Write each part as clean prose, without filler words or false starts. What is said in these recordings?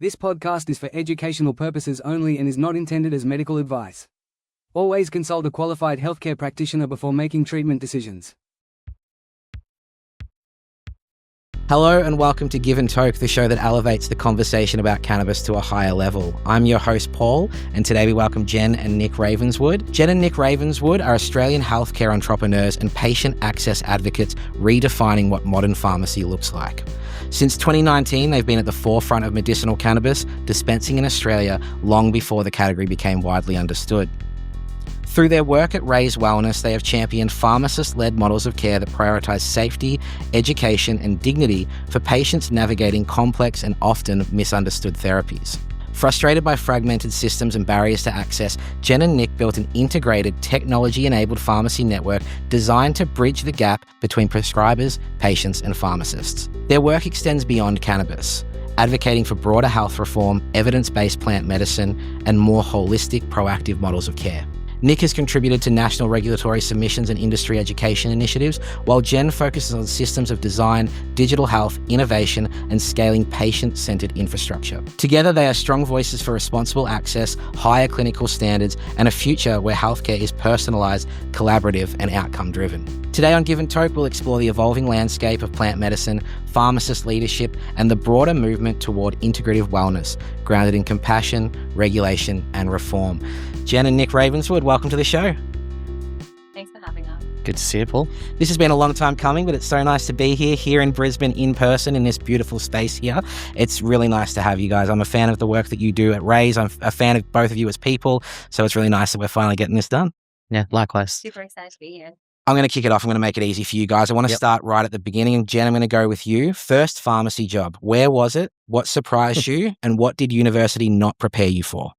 This podcast is for educational purposes only and is not intended as medical advice. Always consult a qualified healthcare practitioner before making treatment decisions. Hello and welcome to Give and Toke, the show that elevates the conversation about cannabis to a higher level. I'm your host, Paul, and today we welcome Jen and Nick Ravenswood. Jen and Nick Ravenswood are Australian healthcare entrepreneurs and patient access advocates redefining what modern pharmacy looks like. Since 2019, they've been at the forefront of medicinal cannabis dispensing in Australia long before the category became widely understood. Through their work at Raise Wellness, they have championed pharmacist-led models of care that prioritise safety, education and dignity for patients navigating complex and often misunderstood therapies. Frustrated by fragmented systems and barriers to access, Jen and Nick built an integrated, technology-enabled pharmacy network designed to bridge the gap between prescribers, patients and pharmacists. Their work extends beyond cannabis, advocating for broader health reform, evidence-based plant medicine and more holistic, proactive models of care. Nick has contributed to national regulatory submissions and industry education initiatives, while Jen focuses on systems of design, digital health, innovation, and scaling patient-centered infrastructure. Together, they are strong voices for responsible access, higher clinical standards, and a future where healthcare is personalized, collaborative, and outcome-driven. Today on Give and Toke, we'll explore the evolving landscape of plant medicine, pharmacist leadership, and the broader movement toward integrative wellness, grounded in compassion, regulation, and reform. Jen and Nick Ravenswood, welcome to the show. Thanks for having us. Good to see you, Paul. This has been a long time coming, but it's so nice to be here in Brisbane in person in this beautiful space here. It's really nice to have you guys. I'm a fan of the work that you do at Raise. I'm a fan of both of you as people, so it's really nice that we're finally getting this done. Yeah, likewise. Super excited to be here. I'm going to kick it off. I'm going to make it easy for you guys. I want to start right at the beginning. And Jen, I'm going to go with you. First pharmacy job. Where was it? What surprised you? And what did university not prepare you for?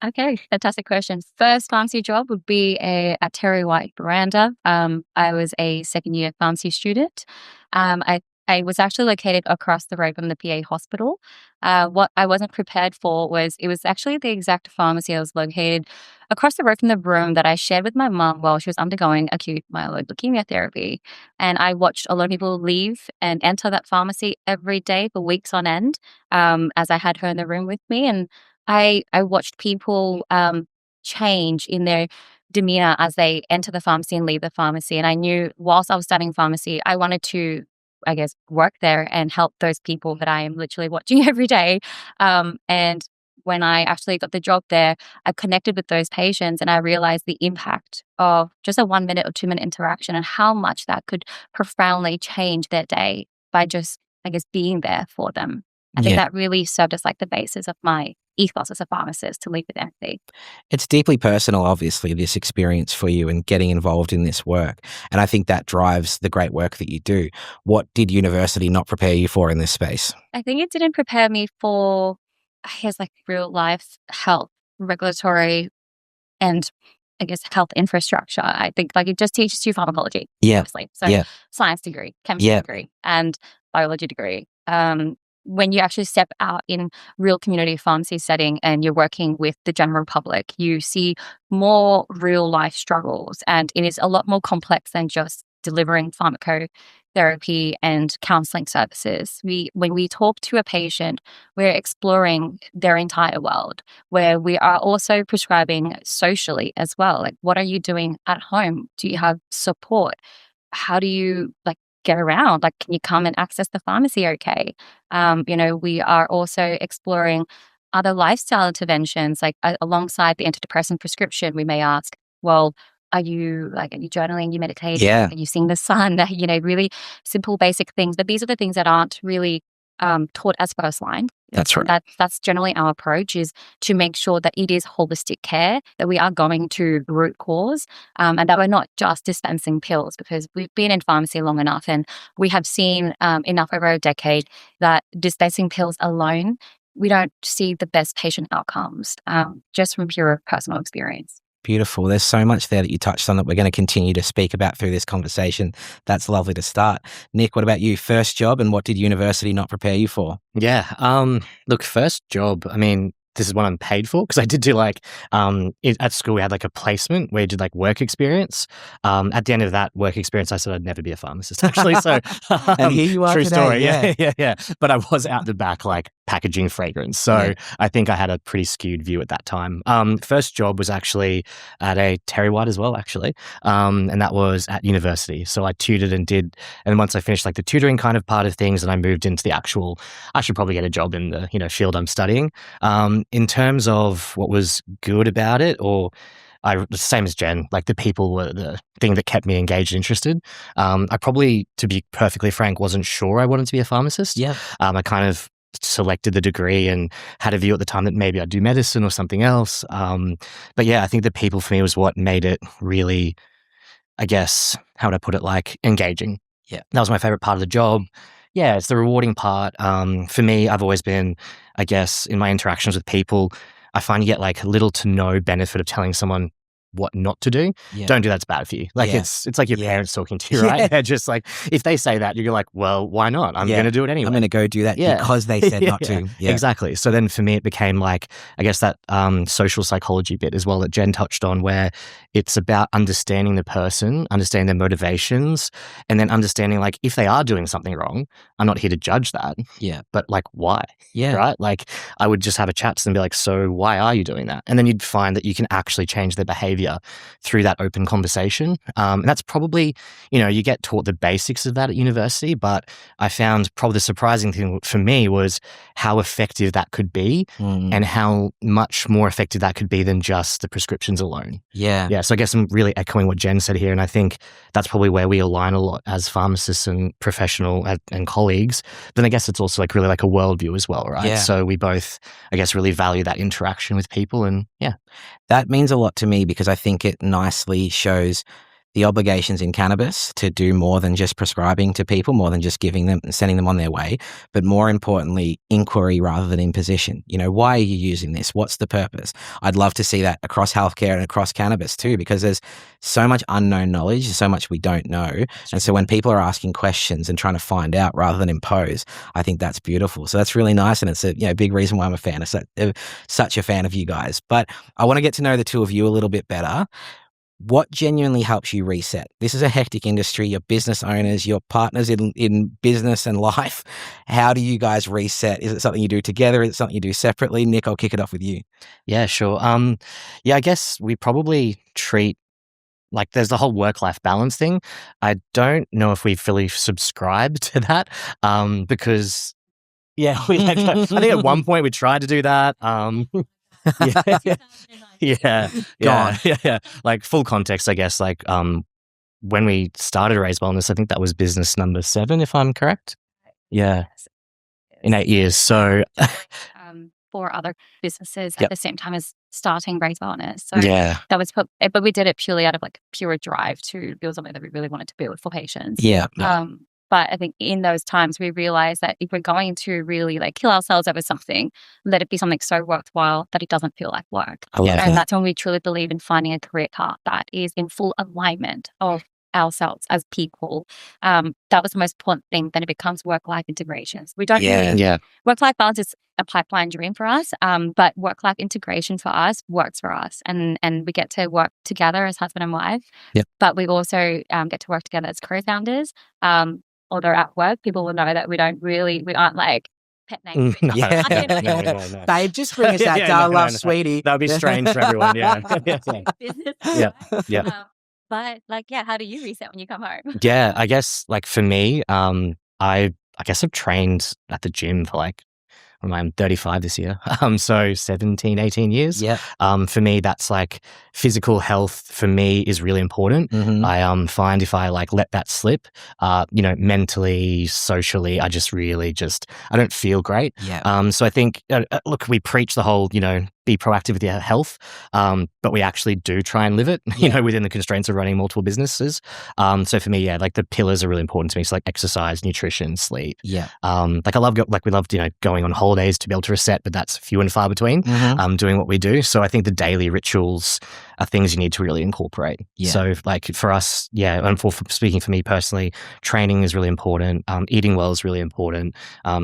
Okay, fantastic question. First pharmacy job would be at Terry White Veranda. I was a second-year pharmacy student. I was actually located across the road from the PA hospital. What I wasn't prepared for was it was actually the exact pharmacy I was located across the road from the room that I shared with my mum while she was undergoing acute myeloid leukemia therapy. And I watched a lot of people leave and enter that pharmacy every day for weeks on end, as I had her in the room with me. And I watched people change in their demeanor as they enter the pharmacy and leave the pharmacy. And I knew whilst I was studying pharmacy, I wanted to, work there and help those people that I am literally watching every day. And when I actually got the job there, I connected with those patients and I realized the impact of just a 1 minute or 2 minute interaction and how much that could profoundly change their day by just, being there for them. I think that really served as like the basis of my ethos as a pharmacist to lead with empathy. It's deeply personal, obviously, this experience for you and getting involved in this work. And I think that drives the great work that you do. What did university not prepare you for in this space? I think it didn't prepare me for, real life health, regulatory, and health infrastructure. I think it just teaches you pharmacology, obviously. So science degree, chemistry degree, and biology degree. When you actually step out in real community pharmacy setting and you're working with the general public, you see more real life struggles, and it is a lot more complex than just delivering pharmacotherapy and counseling services. When we talk to a patient, we're exploring their entire world, where we are also prescribing socially as well. Like, what are you doing at home? Do you have support? How do you get around? Can you come and access the pharmacy okay? We are also exploring other lifestyle interventions, alongside the antidepressant prescription. We may ask, well, are you journaling, you meditating, are you seeing the sun? Really simple, basic things. But these are the things that aren't really taught as first line. That's right. That's generally our approach, is to make sure that it is holistic care, that we are going to root cause, and that we're not just dispensing pills, because we've been in pharmacy long enough and we have seen enough over a decade that dispensing pills alone, we don't see the best patient outcomes, just from pure personal experience. Beautiful. There's so much there that you touched on that we're going to continue to speak about through this conversation. That's lovely to start. Nick, what about you? First job, and what did university not prepare you for? Yeah. Look, first job, this is what I'm paid for, because I did do at school we had a placement where you did work experience. At the end of that work experience, I said I'd never be a pharmacist, actually. So and here you are true today, story. Yeah. But I was out the back packaging fragrance. So I think I had a pretty skewed view at that time. First job was actually at a Terry White as well, actually. And that was at university. So I tutored and once I finished like the tutoring kind of part of things, and I moved into the actual, I should probably get a job in the, field I'm studying. In terms of what was good about it, the same as Jen, like the people were the thing that kept me engaged and interested. I probably, to be perfectly frank, wasn't sure I wanted to be a pharmacist. Yeah. I kind of selected the degree and had a view at the time that maybe I'd do medicine or something else. But yeah, I think the people for me was what made it really, I guess, how would I put it, like engaging. Yeah. That was my favorite part of the job. Yeah, it's the rewarding part. For me, I've always been, I guess, in my interactions with people, I find you get like little to no benefit of telling someone what not to do. Yeah. Don't do that's bad for you. Like it's like your parents talking to you, right? They're just like, if they say that, you're like, well, why not? I'm going to do it anyway. I'm going to go do that because they said not to. Yeah. Exactly. So then for me, it became like, I guess that social psychology bit as well that Jen touched on, where it's about understanding the person, understanding their motivations, and then understanding like if they are doing something wrong, I'm not here to judge that. Yeah. But like, why? Yeah. Right? Like I would just have a chat to them and be like, so why are you doing that? And then you'd find that you can actually change their behavior through that open conversation. And that's probably, you get taught the basics of that at university, but I found probably the surprising thing for me was how effective that could be and how much more effective that could be than just the prescriptions alone. Yeah. Yeah. So I guess I'm really echoing what Jen said here. And I think that's probably where we align a lot as pharmacists and professional and colleagues. Then I guess it's also like really like a worldview as well, right? Yeah. So we both, I guess, really value that interaction with people. And yeah. That means a lot to me because I think it nicely shows the obligations in cannabis to do more than just prescribing to people, more than just giving them, sending them on their way, but more importantly, inquiry rather than imposition. Why are you using this? What's the purpose? I'd love to see that across healthcare and across cannabis too, because there's so much unknown knowledge, so much we don't know. And so when people are asking questions and trying to find out rather than impose, I think that's beautiful. So that's really nice. And it's a big reason why I'm a fan of such a fan of you guys. But I want to get to know the two of you a little bit better. What genuinely helps you reset? This is a hectic industry. You're business owners, you're partners in business and life. How do you guys reset? Is it something you do together? Is it something you do separately? Nick, I'll kick it off with you. Yeah, sure. I guess we probably treat like there's the whole work-life balance thing. I don't know if we fully subscribe to that because I think at one point we tried to do that. Yeah. Like full context, I guess. Like when we started Raise Wellness, I think that was business number 7, if I'm correct. Yeah, in 8 years. So 4 other businesses at the same time as starting Raise Wellness. So that was, but we did it purely out of like pure drive to build something that we really wanted to build for patients. Yeah. But I think in those times, we realized that if we're going to really like kill ourselves over something, let it be something so worthwhile that it doesn't feel like work. And that's when we truly believe in finding a career path that is in full alignment of ourselves as people. That was the most important thing. Then it becomes work-life integrations. We don't work-life balance is a pipeline dream for us, but work-life integration for us works for us. And we get to work together as husband and wife, but we also get to work together as co-founders. Although at work, people will know that we aren't like pet names. No. Babe, just bring us that love, sweetie. That would be strange for everyone. Yeah. Business. But like, how do you reset when you come home? Yeah, I guess like for me, I guess I've trained at the gym for like, I'm 35 this year. So 17, 18 years. Yeah. For me, that's like physical health for me is really important. I find if I like let that slip, mentally, socially, I just really I don't feel great. Yeah. So I think, look, we preach the whole, be proactive with your health, but we actually do try and live it, within the constraints of running multiple businesses. So for me, like the pillars are really important to me. So like exercise, nutrition, sleep. Yeah. Like I love, we love, going on holidays to be able to reset, but that's few and far between, doing what we do. So I think the daily rituals are things you need to really incorporate. Yeah. So like for us, and for speaking for me personally, training is really important. Eating well is really important.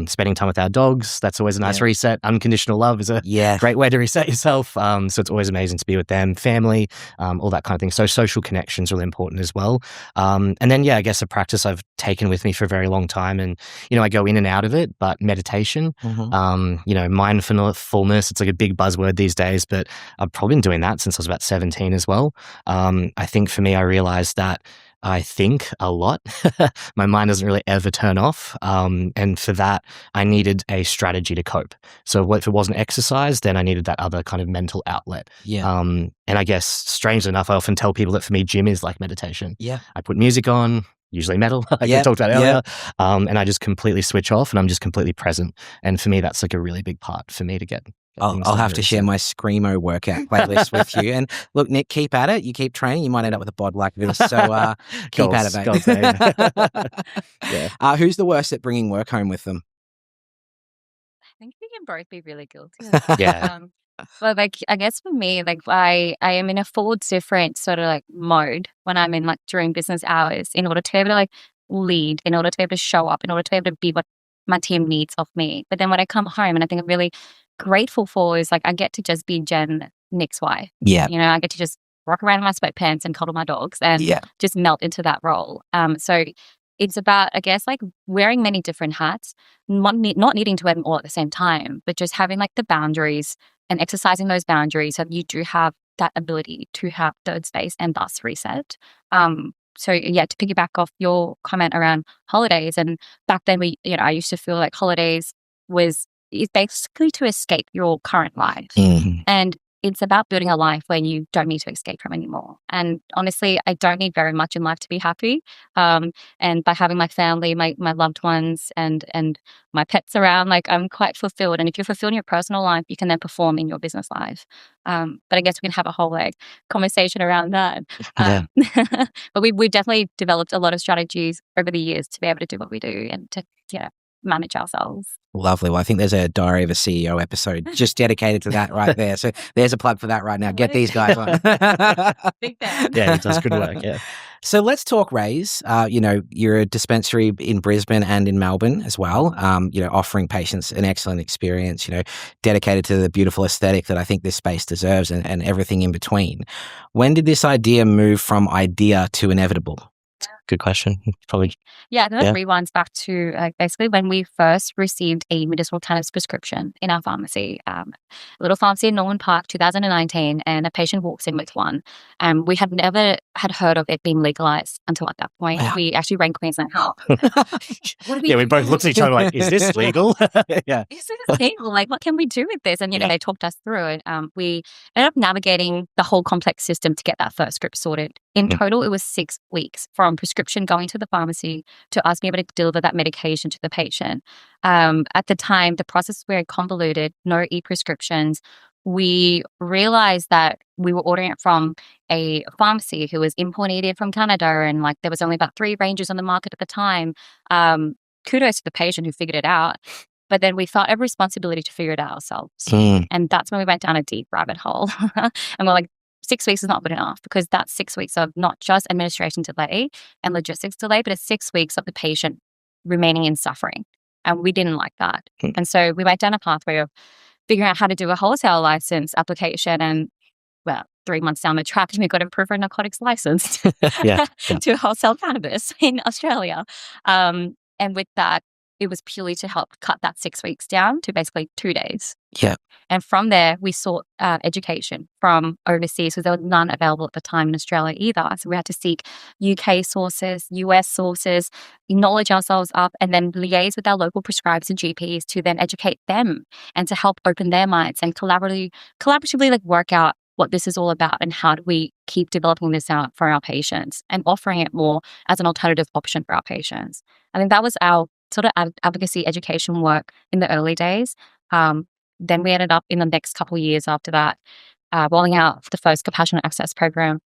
Spending time with our dogs, that's always a nice reset. Unconditional love is a great way to reset yourself. So it's always amazing to be with them, family, all that kind of thing. So social connection is really important as well. And then, I guess a practice I've taken with me for a very long time, and, I go in and out of it, but meditation, mindfulness, it's like a big buzzword these days, but I've probably been doing that since I was about 17 as well. I think for me, I realized that I think a lot. My mind doesn't really ever turn off. And for that, I needed a strategy to cope. So if it wasn't exercise, then I needed that other kind of mental outlet. Yeah. And I guess, strangely enough, I often tell people that for me, gym is like meditation. Yeah. I put music on, usually metal, like we talked about earlier, and I just completely switch off and I'm just completely present. And for me, that's like a really big part for me to get. I'll have to share my Screamo workout playlist with you. And look, Nick, keep at it. You keep training. You might end up with a bod like this. So keep at it, mate. Who's the worst at bringing work home with them? I think we can both be really guilty. Yeah. Well, like, I guess for me, like, I am in a full different sort of like mode when I'm in like during business hours in order to be able to like lead, in order to be able to show up, in order to be able to be what my team needs of me. But then when I come home, and I think I'm really grateful for is like I get to just be Jen, Nick's wife. Yeah. I get to just rock around in my sweatpants and cuddle my dogs and just melt into that role. So it's about, I guess, like wearing many different hats, not needing to wear them all at the same time, but just having like the boundaries and exercising those boundaries so you do have that ability to have third space and thus reset. So to piggyback off your comment around holidays, and back then I used to feel like holidays is basically to escape your current life. Mm-hmm. And it's about building a life where you don't need to escape from anymore. And honestly, I don't need very much in life to be happy. And by having my family, my loved ones and my pets around, like I'm quite fulfilled. And if you're fulfilled in your personal life, you can then perform in your business life. But I guess we can have a whole like conversation around that. But we definitely developed a lot of strategies over the years to be able to do what we do and to manage ourselves. Lovely. Well, I think there's a Diary of a CEO episode just dedicated to that right there. So there's a plug for that right now. Get these guys on. Big fan. Yeah, he does good work. Yeah. So let's talk Rays. You're a dispensary in Brisbane and in Melbourne as well, offering patients an excellent experience, dedicated to the beautiful aesthetic that I think this space deserves and everything in between. When did this idea move from idea to inevitable? Good question. Probably. Yeah, that rewinds back to basically when we first received a medicinal cannabis prescription in our pharmacy, a little pharmacy in Norman Park, 2019, and a patient walks in with one. We had never had heard of it being legalized until at that point. Wow. We actually rang Queensland Health. We both looked at each other like, is this legal? Is this legal? Like, what can we do with this? And, they talked us through it. We ended up navigating the whole complex system to get that first script sorted. In total, it was 6 weeks from prescription going to the pharmacy to us being able to deliver that medication to the patient. At the time, the process was very convoluted, no e-prescriptions. We realized that we were ordering it from a pharmacy who was imported from Canada, and like there was only about 3 ranges on the market at the time. Kudos to the patient who figured it out. But then we felt a responsibility to figure it out ourselves. And that's when we went down a deep rabbit hole. And we're like, 6 weeks is not good enough, because that's 6 weeks of not just administration delay and logistics delay, but it's 6 weeks of the patient remaining in suffering. And we didn't like that. And so we went down a pathway of figuring out how to do a wholesale license application. And 3 months down the track, we got approved for a narcotics license to wholesale cannabis in Australia. And with that, it was purely to help cut that 6 weeks down to basically 2 days. Yeah. And from there, we sought education from overseas, because there was none available at the time in Australia either. So we had to seek UK sources, US sources, knowledge ourselves up, and then liaise with our local prescribers and GPs to then educate them and to help open their minds and collaboratively like work out what this is all about and how do we keep developing this out for our patients and offering it more as an alternative option for our patients. I think that was our sort of advocacy education work in the early days. Then we ended up in the next couple of years after that, rolling out the first compassionate access program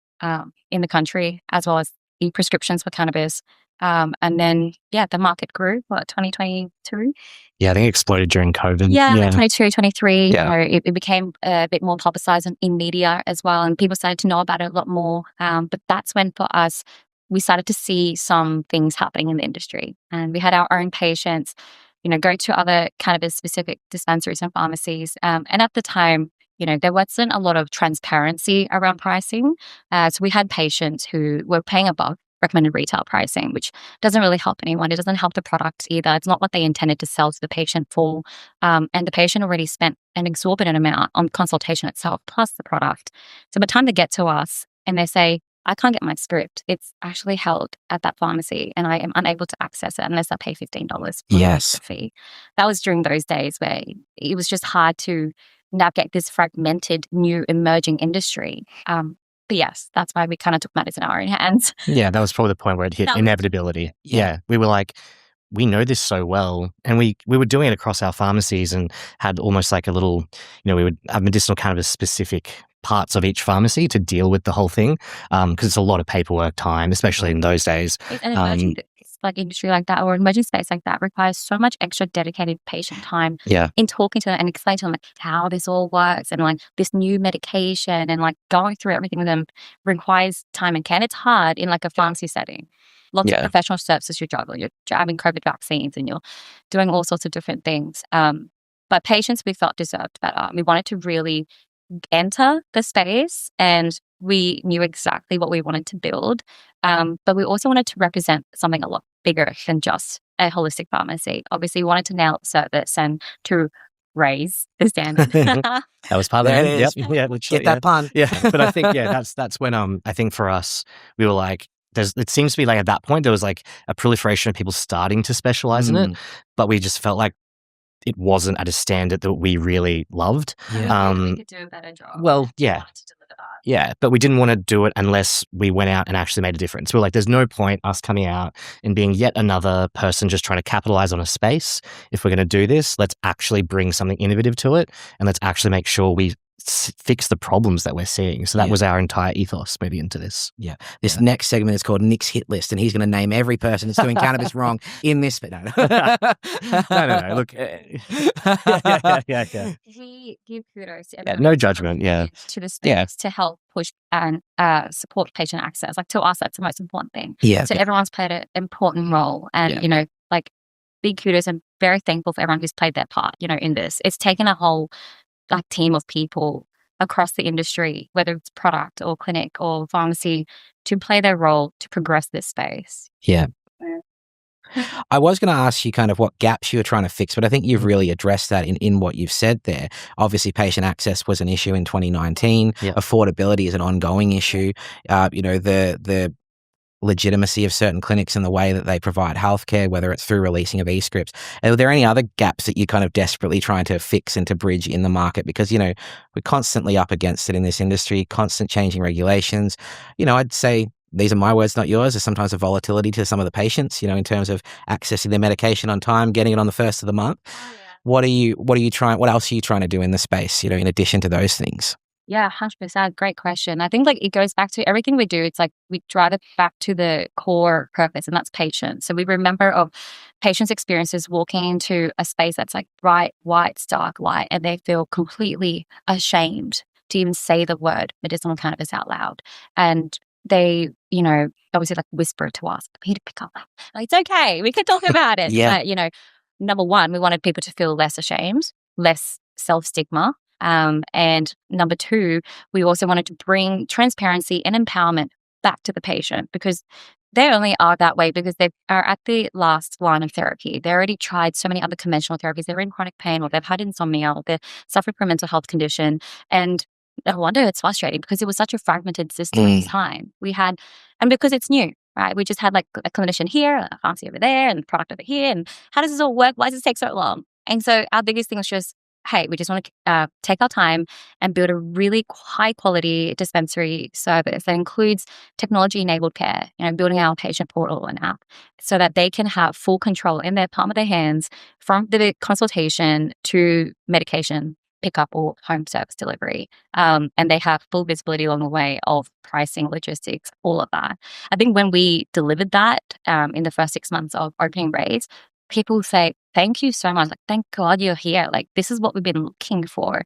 in the country, as well as e-prescriptions for cannabis. And then, the market grew, 2022? Yeah, I think it exploded during COVID. Yeah. 22, 23. Yeah. It became a bit more publicized in media as well, and people started to know about it a lot more. But that's when, for us, we started to see some things happening in the industry. And we had our own patients, going to other cannabis-specific dispensaries and pharmacies. And at the time, there wasn't a lot of transparency around pricing. So we had patients who were paying above recommended retail pricing, which doesn't really help anyone. It doesn't help the product either. It's not what they intended to sell to the patient for. And the patient already spent an exorbitant amount on consultation itself, plus the product. So by the time they get to us and they say, I can't get my script, it's actually held at that pharmacy and I am unable to access it unless I pay $15 for the fee. That was during those days where it was just hard to navigate this fragmented, new, emerging industry. But yes, that's why we kind of took matters in our own hands. Yeah, that was probably the point where it hit inevitability. Yeah. We were like, we know this so well. And we were doing it across our pharmacies and had almost like a little, we would have medicinal cannabis specific parts of each pharmacy to deal with the whole thing, because it's a lot of paperwork time, especially in those days. An emerging industry like that or emerging space like that requires so much extra dedicated patient time in talking to them and explaining to them how this all works and this new medication and going through everything with them requires time and care. And it's hard in a pharmacy setting. Lots of professional services you juggle. You're jabbing COVID vaccines and you're doing all sorts of different things. But patients we felt deserved better. We wanted to really enter the space and we knew exactly what we wanted to build. But we also wanted to represent something a lot bigger than just a holistic pharmacy. Obviously, we wanted to nail the service and to raise the standard. That was part of it. Yep. Yeah, get that pun. Yeah, but I think that's when I think for us we were like, it seems to be at that point there was a proliferation of people starting to specialize in it, but we just felt like it wasn't at a standard that we really loved. Yeah. We could do a better job. Well, yeah. Yeah, but we didn't want to do it unless we went out and actually made a difference. We're like, there's no point us coming out and being yet another person just trying to capitalize on a space. If we're going to do this, let's actually bring something innovative to it and let's actually make sure we fix the problems that we're seeing. So that was our entire ethos moving into this. Yeah. This next segment is called Nick's Hit List, and he's going to name every person that's doing cannabis wrong in this. But no. Look. We give kudos to no judgment. To the space to help push and support patient access. To us, that's the most important thing. Yeah. So everyone's played an important role, and big kudos and very thankful for everyone who's played their part. In this, it's taken a whole team of people across the industry, whether it's product or clinic or pharmacy, to play their role to progress this space. Yeah. I was going to ask you kind of what gaps you were trying to fix, but I think you've really addressed that in what you've said there. Obviously, patient access was an issue in 2019. Affordability is an ongoing issue. The legitimacy of certain clinics and the way that they provide healthcare, whether it's through releasing of e-scripts. Are there any other gaps that you're kind of desperately trying to fix and to bridge in the market? Because, we're constantly up against it in this industry, constant changing regulations. I'd say, these are my words, not yours, there's sometimes a volatility to some of the patients, in terms of accessing their medication on time, getting it on the first of the month. What else are you trying to do in the space, in addition to those things? Yeah, 100%. Great question. I think it goes back to everything we do. It's we drive it back to the core purpose, and that's patients. So we remember of patients' experiences walking into a space that's bright, white, stark light, and they feel completely ashamed to even say the word medicinal cannabis out loud. And they, obviously whisper to us, we need to pick up. It's okay. We can talk about it. Yeah. But, number one, we wanted people to feel less ashamed, less self-stigma. And number two, we also wanted to bring transparency and empowerment back to the patient, because they only are that way because they are at the last line of therapy. They already tried so many other conventional therapies. They're in chronic pain, or they've had insomnia, or they're suffering from a mental health condition. And no wonder it's frustrating, because it was such a fragmented system at the time. And because it's new, right? We just had a clinician here, a pharmacy over there, and a product over here. And how does this all work? Why does this take so long? And so our biggest thing was just, hey, we just want to take our time and build a really high quality dispensary service that includes technology-enabled care, building our patient portal and app so that they can have full control in their palm of their hands from the consultation to medication pickup or home service delivery. And they have full visibility along the way of pricing, logistics, all of that. I think when we delivered that in the first 6 months of opening Raise, people say, thank you so much. Like, thank God you're here. Like, this is what we've been looking for.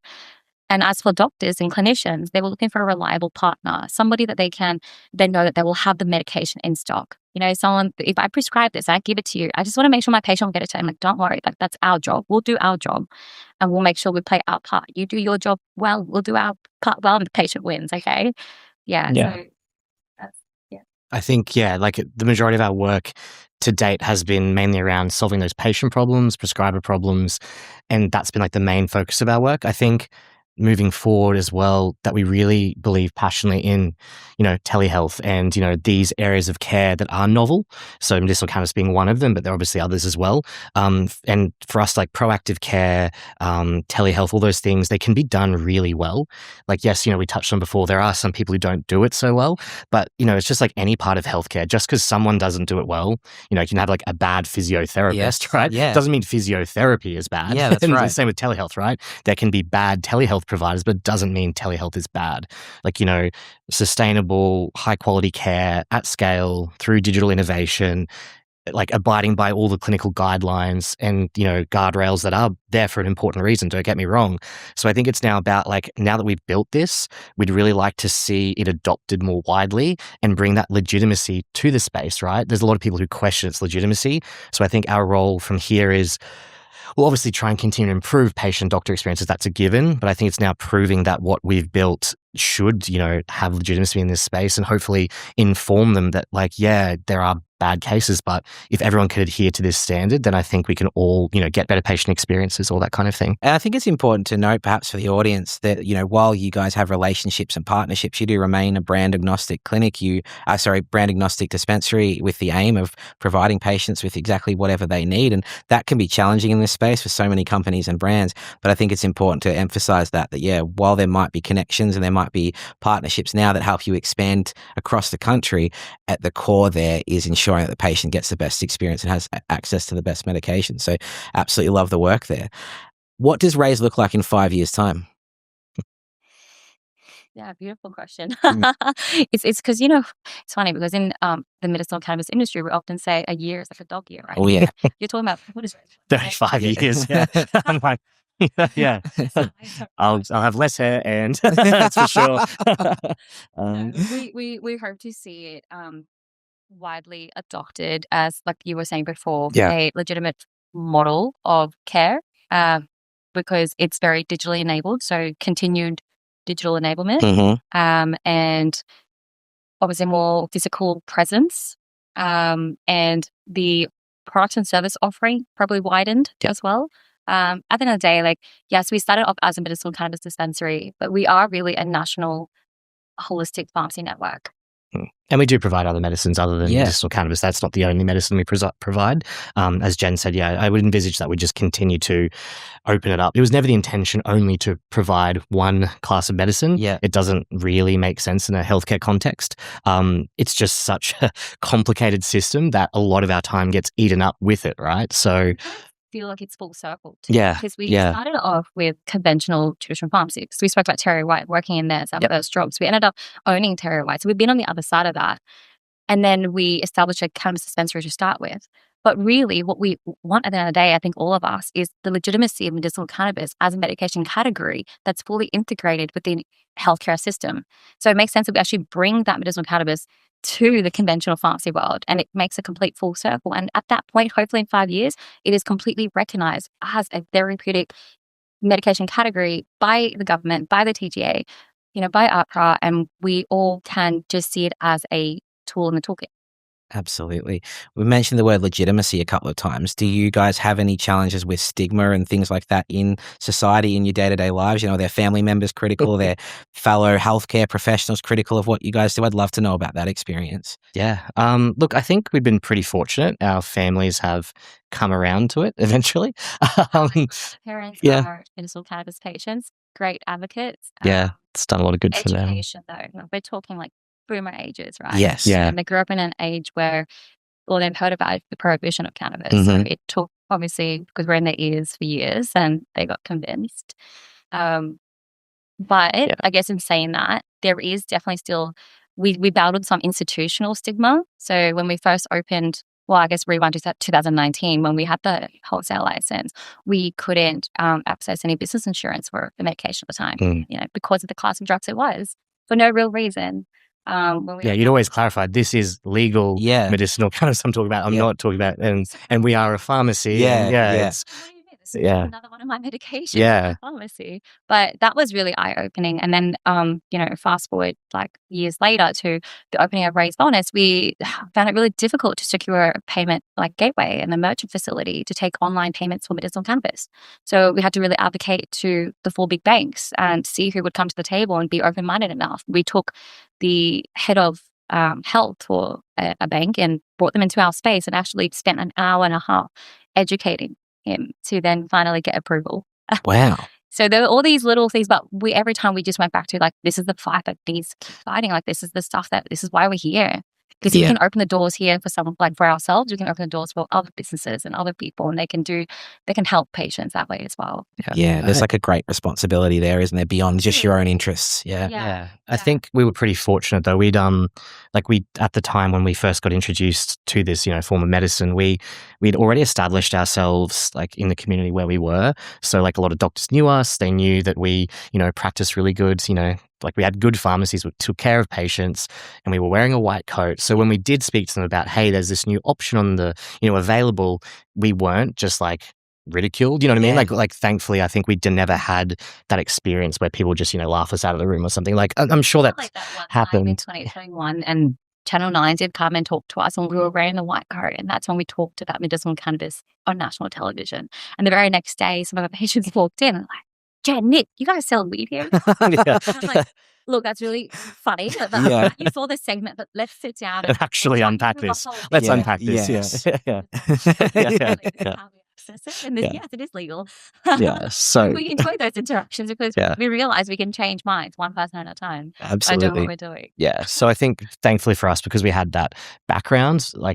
And as for doctors and clinicians, they were looking for a reliable partner, somebody that they know that they will have the medication in stock. You know, someone, if I prescribe this, I give it to you. I just want to make sure my patient will get it to him. Like, don't worry, like, that's our job. We'll do our job and we'll make sure we play our part. You do your job well, we'll do our part well, and the patient wins. Okay. Yeah. So that's, yeah. I think, like the majority of our work to date has been mainly around solving those patient problems, prescriber problems, and that's been like the main focus of our work. I think moving forward as well, that we really believe passionately in, telehealth and, these areas of care that are novel. So medicinal cannabis being one of them, but there are obviously others as well. And for us, like proactive care, telehealth, all those things, they can be done really well. Like, yes, we touched on before, there are some people who don't do it so well, but, it's just like any part of healthcare. Just because someone doesn't do it well, you can have like a bad physiotherapist, right? Yeah. Doesn't mean physiotherapy is bad. Yeah, that's right. The same with telehealth, right? There can be bad telehealth providers, but it doesn't mean telehealth is bad. Like, sustainable, high quality care at scale through digital innovation, like abiding by all the clinical guidelines and, guardrails that are there for an important reason, don't get me wrong. So I think it's now about like, now that we've built this, we'd really like to see it adopted more widely and bring that legitimacy to the space, right? There's a lot of people who question its legitimacy. So I think our role from here is, we'll obviously try and continue to improve patient-doctor experiences. That's a given. But I think it's now proving that what we've built should, have legitimacy in this space and hopefully inform them that, like, yeah, there are bad cases, but if everyone could adhere to this standard, then I think we can all, get better patient experiences, all that kind of thing. And I think it's important to note, perhaps for the audience, that, while you guys have relationships and partnerships, you do remain a brand agnostic clinic. Brand agnostic dispensary with the aim of providing patients with exactly whatever they need. And that can be challenging in this space for so many companies and brands. But I think it's important to emphasize that while there might be connections and there might be partnerships now that help you expand across the country, at the core there is ensuring that the patient gets the best experience and has access to the best medication. So absolutely love the work there. What does Raise look like in 5 years' time? Yeah, beautiful question. It's because, it's funny because in the medicinal cannabis industry, we often say a year is like a dog year, right? Oh, yeah. You're talking about, what is it? 35 years, yeah. I'm like, yeah. I'll have less hair and that's for sure. We hope to see it widely adopted as, like you were saying before, Yeah. a legitimate model of care because it's very digitally enabled. So continued digital enablement Mm-hmm. and obviously more physical presence and the product and service offering probably widened as well. At the end of the day, like, yes, we started off as a medicinal cannabis dispensary, but we are really a national holistic pharmacy network. And we do provide other medicines other than medicinal cannabis. That's not the only medicine we provide. As Jen said, I would envisage that we just continue to open it up. It was never the intention only to provide one class of medicine. Yeah. It doesn't really make sense in a healthcare context. It's just such a complicated system that a lot of our time gets eaten up with it, right? So feel like it's full circle too. Yeah. Because we started off with conventional traditional pharmacy. So we spoke about Terry White working in there as our first job. So we ended up owning Terry White. So we've been on the other side of that. And then we established a cannabis dispensary to start with. But really what we want at the end of the day, I think all of us, is the legitimacy of medicinal cannabis as a medication category that's fully integrated within healthcare system. So it makes sense that we actually bring that medicinal cannabis to the conventional pharmacy world, and it makes a complete full circle. And at that point, hopefully in 5 years, it is completely recognized as a therapeutic medication category by the government, by the TGA, by APRA, and we all can just see it as a tool in the toolkit. Absolutely. We mentioned the word legitimacy a couple of times. Do you guys have any challenges with stigma and things like that in society, in your day-to-day lives? Their family members critical, their fellow healthcare professionals critical of what you guys do? I'd love to know about that experience. Yeah. Look, I think we've been pretty fortunate. Our families have come around to it eventually. Parents are medicinal cannabis patients, great advocates. It's done a lot of good for them. Education, though. We're talking like boomer ages, right? Yes. Yeah. And they grew up in an age where, they've heard about the prohibition of cannabis. So it took, obviously, because we're in their ears for years and they got convinced. But I guess in saying that, there is definitely still, we battled some institutional stigma. So when we first opened, well, I guess rewind to 2019, when we had the wholesale license, we couldn't access any business insurance for the medication at the time, because of the class of drugs it was, for no real reason. You'd always clarify, this is legal medicinal cannabis I'm talking about. I'm not talking about, and we are a pharmacy. It's, this is another one of my medications in the pharmacy. But that was really eye-opening. And then, fast forward like years later to the opening of Raised Wellness, we found it really difficult to secure a payment like gateway and a merchant facility to take online payments for medicinal cannabis. So we had to really advocate to the 4 big banks and see who would come to the table and be open-minded enough. We took the head of health for a bank and brought them into our space and actually spent an hour and a half educating him to then finally get approval. Wow. So there were all these little things, but every time we just went back to like, this is the fight that needs fighting. Like, this is the stuff this is why we're here. Because we can open the doors here for someone, like for ourselves, we can open the doors for other businesses and other people, and they can help patients that way as well. Yeah, there's like a great responsibility there, isn't there, beyond just your own interests? Yeah. I think we were pretty fortunate though. We'd at the time when we first got introduced to this, form of medicine, we'd already established ourselves like in the community where we were. So like a lot of doctors knew us. They knew that we, practiced really good, like we had good pharmacies that took care of patients, and we were wearing a white coat. So when we did speak to them about, hey, there's this new option on the, available, we weren't just like ridiculed, you know what I mean? Like thankfully, I think we never had that experience where people just, laugh us out of the room or something. Like I'm sure that happened in 2021, and Channel 9 did come and talk to us, and we were wearing the white coat, and that's when we talked about medicinal cannabis on national television. And the very next day, some of the patients walked in and like, Jen, Nick, you guys sell weed here? And I was like, look, that's really funny. But you saw this segment, but let's sit down and actually unpack this. Let's unpack this. Yes. And yes, it is legal. So we enjoy those interactions because we realize we can change minds one person at a time. Absolutely. By doing what we're doing. Yeah. So I think thankfully for us, because we had that background, and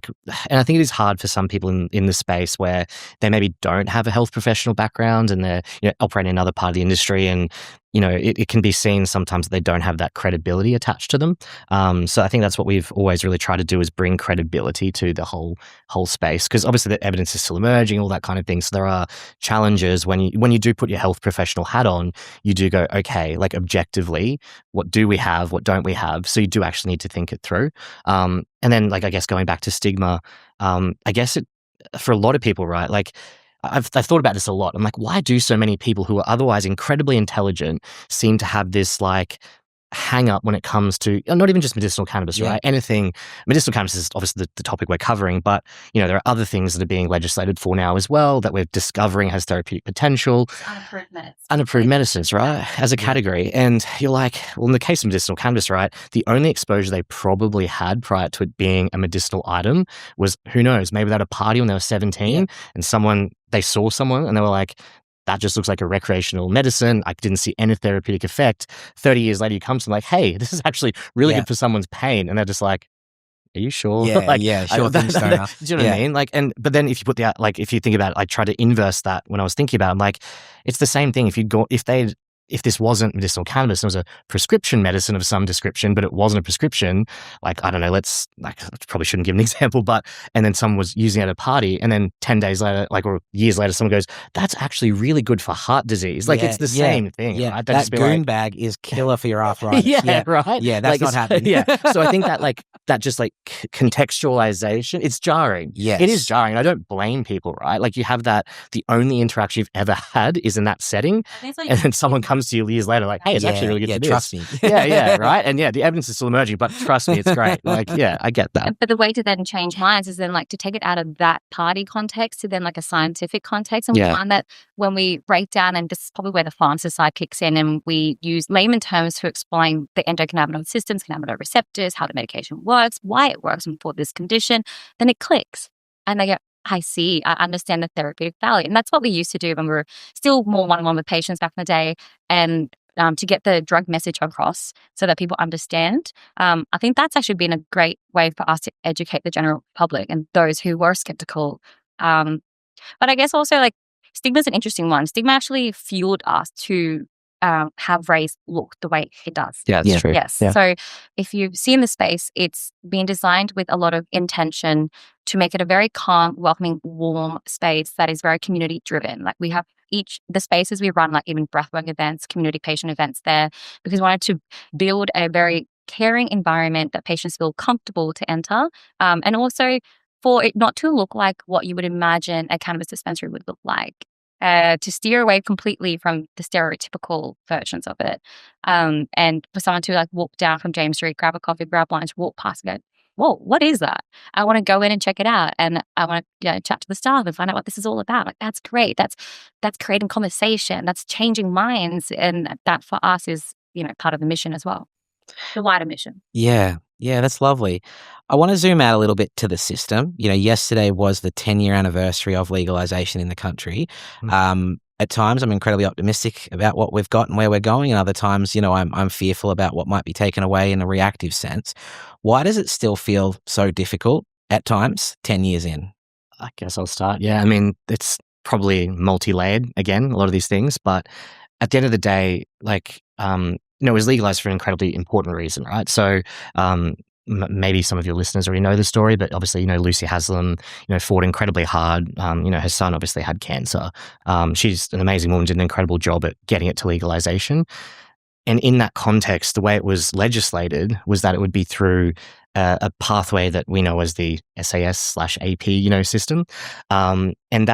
I think it is hard for some people in the space where they maybe don't have a health professional background and they're operating in another part of the industry, and it can be seen sometimes that they don't have that credibility attached to them. So I think that's what we've always really tried to do, is bring credibility to the whole space, because obviously the evidence is still emerging, all that kind of thing. So there are challenges when you do put your health professional hat on. You do go, okay, like objectively, what do we have? What don't we have? So you do actually need to think it through. And then I guess going back to stigma, I guess for a lot of people, right? Like I've thought about this a lot. I'm like, why do so many people who are otherwise incredibly intelligent seem to have this like hang up when it comes to not even just medicinal cannabis, right? Anything. Medicinal cannabis is obviously the topic we're covering, but there are other things that are being legislated for now as well that we're discovering has therapeutic potential. Unapproved medicines, right? As a category. And you're like, well, in the case of medicinal cannabis, right, the only exposure they probably had prior to it being a medicinal item was, who knows, maybe they had a party when they were 17 and they saw someone and they were like, that just looks like a recreational medicine. I didn't see any therapeutic effect. 30 years later, you come to them like, hey, this is actually really good for someone's pain. And they're just like, are you sure? Sure thing, Stoner. Do you know what I mean? But then if you put if you think about it, I try to inverse that when I was thinking about it. I'm like, it's the same thing. If this wasn't medicinal cannabis, it was a prescription medicine of some description, but it wasn't a prescription, like, I don't know, I probably shouldn't give an example, and then someone was using it at a party, and then 10 days later, or years later, someone goes, that's actually really good for heart disease. It's the same thing, right? That goon bag is killer for your arthritis. Right? Yeah, that's not happening. So I think that just contextualization, it's jarring. Yes. It is jarring. I don't blame people, right? Like you have that, the only interaction you've ever had is in that setting, and then someone comes to you years later like, hey, it's actually really good to do trust me. Right? And the evidence is still emerging, but trust me, it's great. I get that. But the way to then change minds is then to take it out of that party context to then a scientific context. And we find that when we break down, and this is probably where the pharmacist side kicks in, and we use layman terms to explain the endocannabinoid systems, cannabinoid receptors, how the medication works, why it works and for this condition, then it clicks. And they go, I see, I understand the therapeutic value. And that's what we used to do when we were still more one-on-one with patients back in the day, and to get the drug message across so that people understand. I think that's actually been a great way for us to educate the general public and those who were skeptical. But I guess also stigma is an interesting one. Stigma actually fueled us to have race look the way it does. Yeah, that's true. Yes. Yeah. So if you've seen the space, it's been designed with a lot of intention to make it a very calm, welcoming, warm space that is very community driven. Like we have the spaces we run, like even breathwork events, community patient events there, because we wanted to build a very caring environment that patients feel comfortable to enter. And also for it not to look like what you would imagine a cannabis dispensary would look like. To steer away completely from the stereotypical versions of it. And for someone to like walk down from James Street, grab a coffee, grab lunch, walk past and go, whoa, what is that? I want to go in and check it out. And I want to chat to the staff and find out what this is all about. Like, that's great. That's creating conversation. That's changing minds. And that for us is, part of the mission as well. The wider mission. Yeah, that's lovely. I want to zoom out a little bit to the system. Yesterday was the 10-year anniversary of legalization in the country. At times, I'm incredibly optimistic about what we've got and where we're going, and other times, I'm fearful about what might be taken away in a reactive sense. Why does it still feel so difficult at times, 10 years in? I guess I'll start. Yeah, I mean, it's probably multi-layered, again, a lot of these things, but at the end of the day, it was legalized for an incredibly important reason, right? So maybe some of your listeners already know the story, but obviously, Lucy Haslam, fought incredibly hard. Her son obviously had cancer. She's an amazing woman, did an incredible job at getting it to legalization. And in that context, the way it was legislated was that it would be through a pathway that we know as the SAS/AP, system. And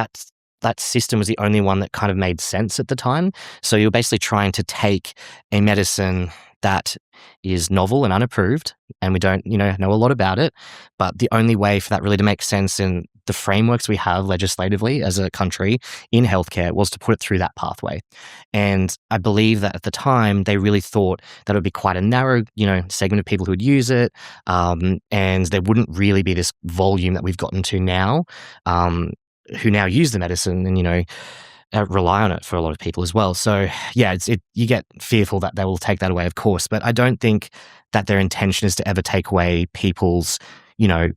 that system was the only one that kind of made sense at the time. So you're basically trying to take a medicine that is novel and unapproved, and we don't, know a lot about it. But the only way for that really to make sense in the frameworks we have legislatively as a country in healthcare was to put it through that pathway. And I believe that at the time, they really thought that it would be quite a narrow, segment of people who would use it. And there wouldn't really be this volume that we've gotten to now, who now use the medicine and, rely on it for a lot of people as well. So yeah, you get fearful that they will take that away, of course, but I don't think that their intention is to ever take away people's,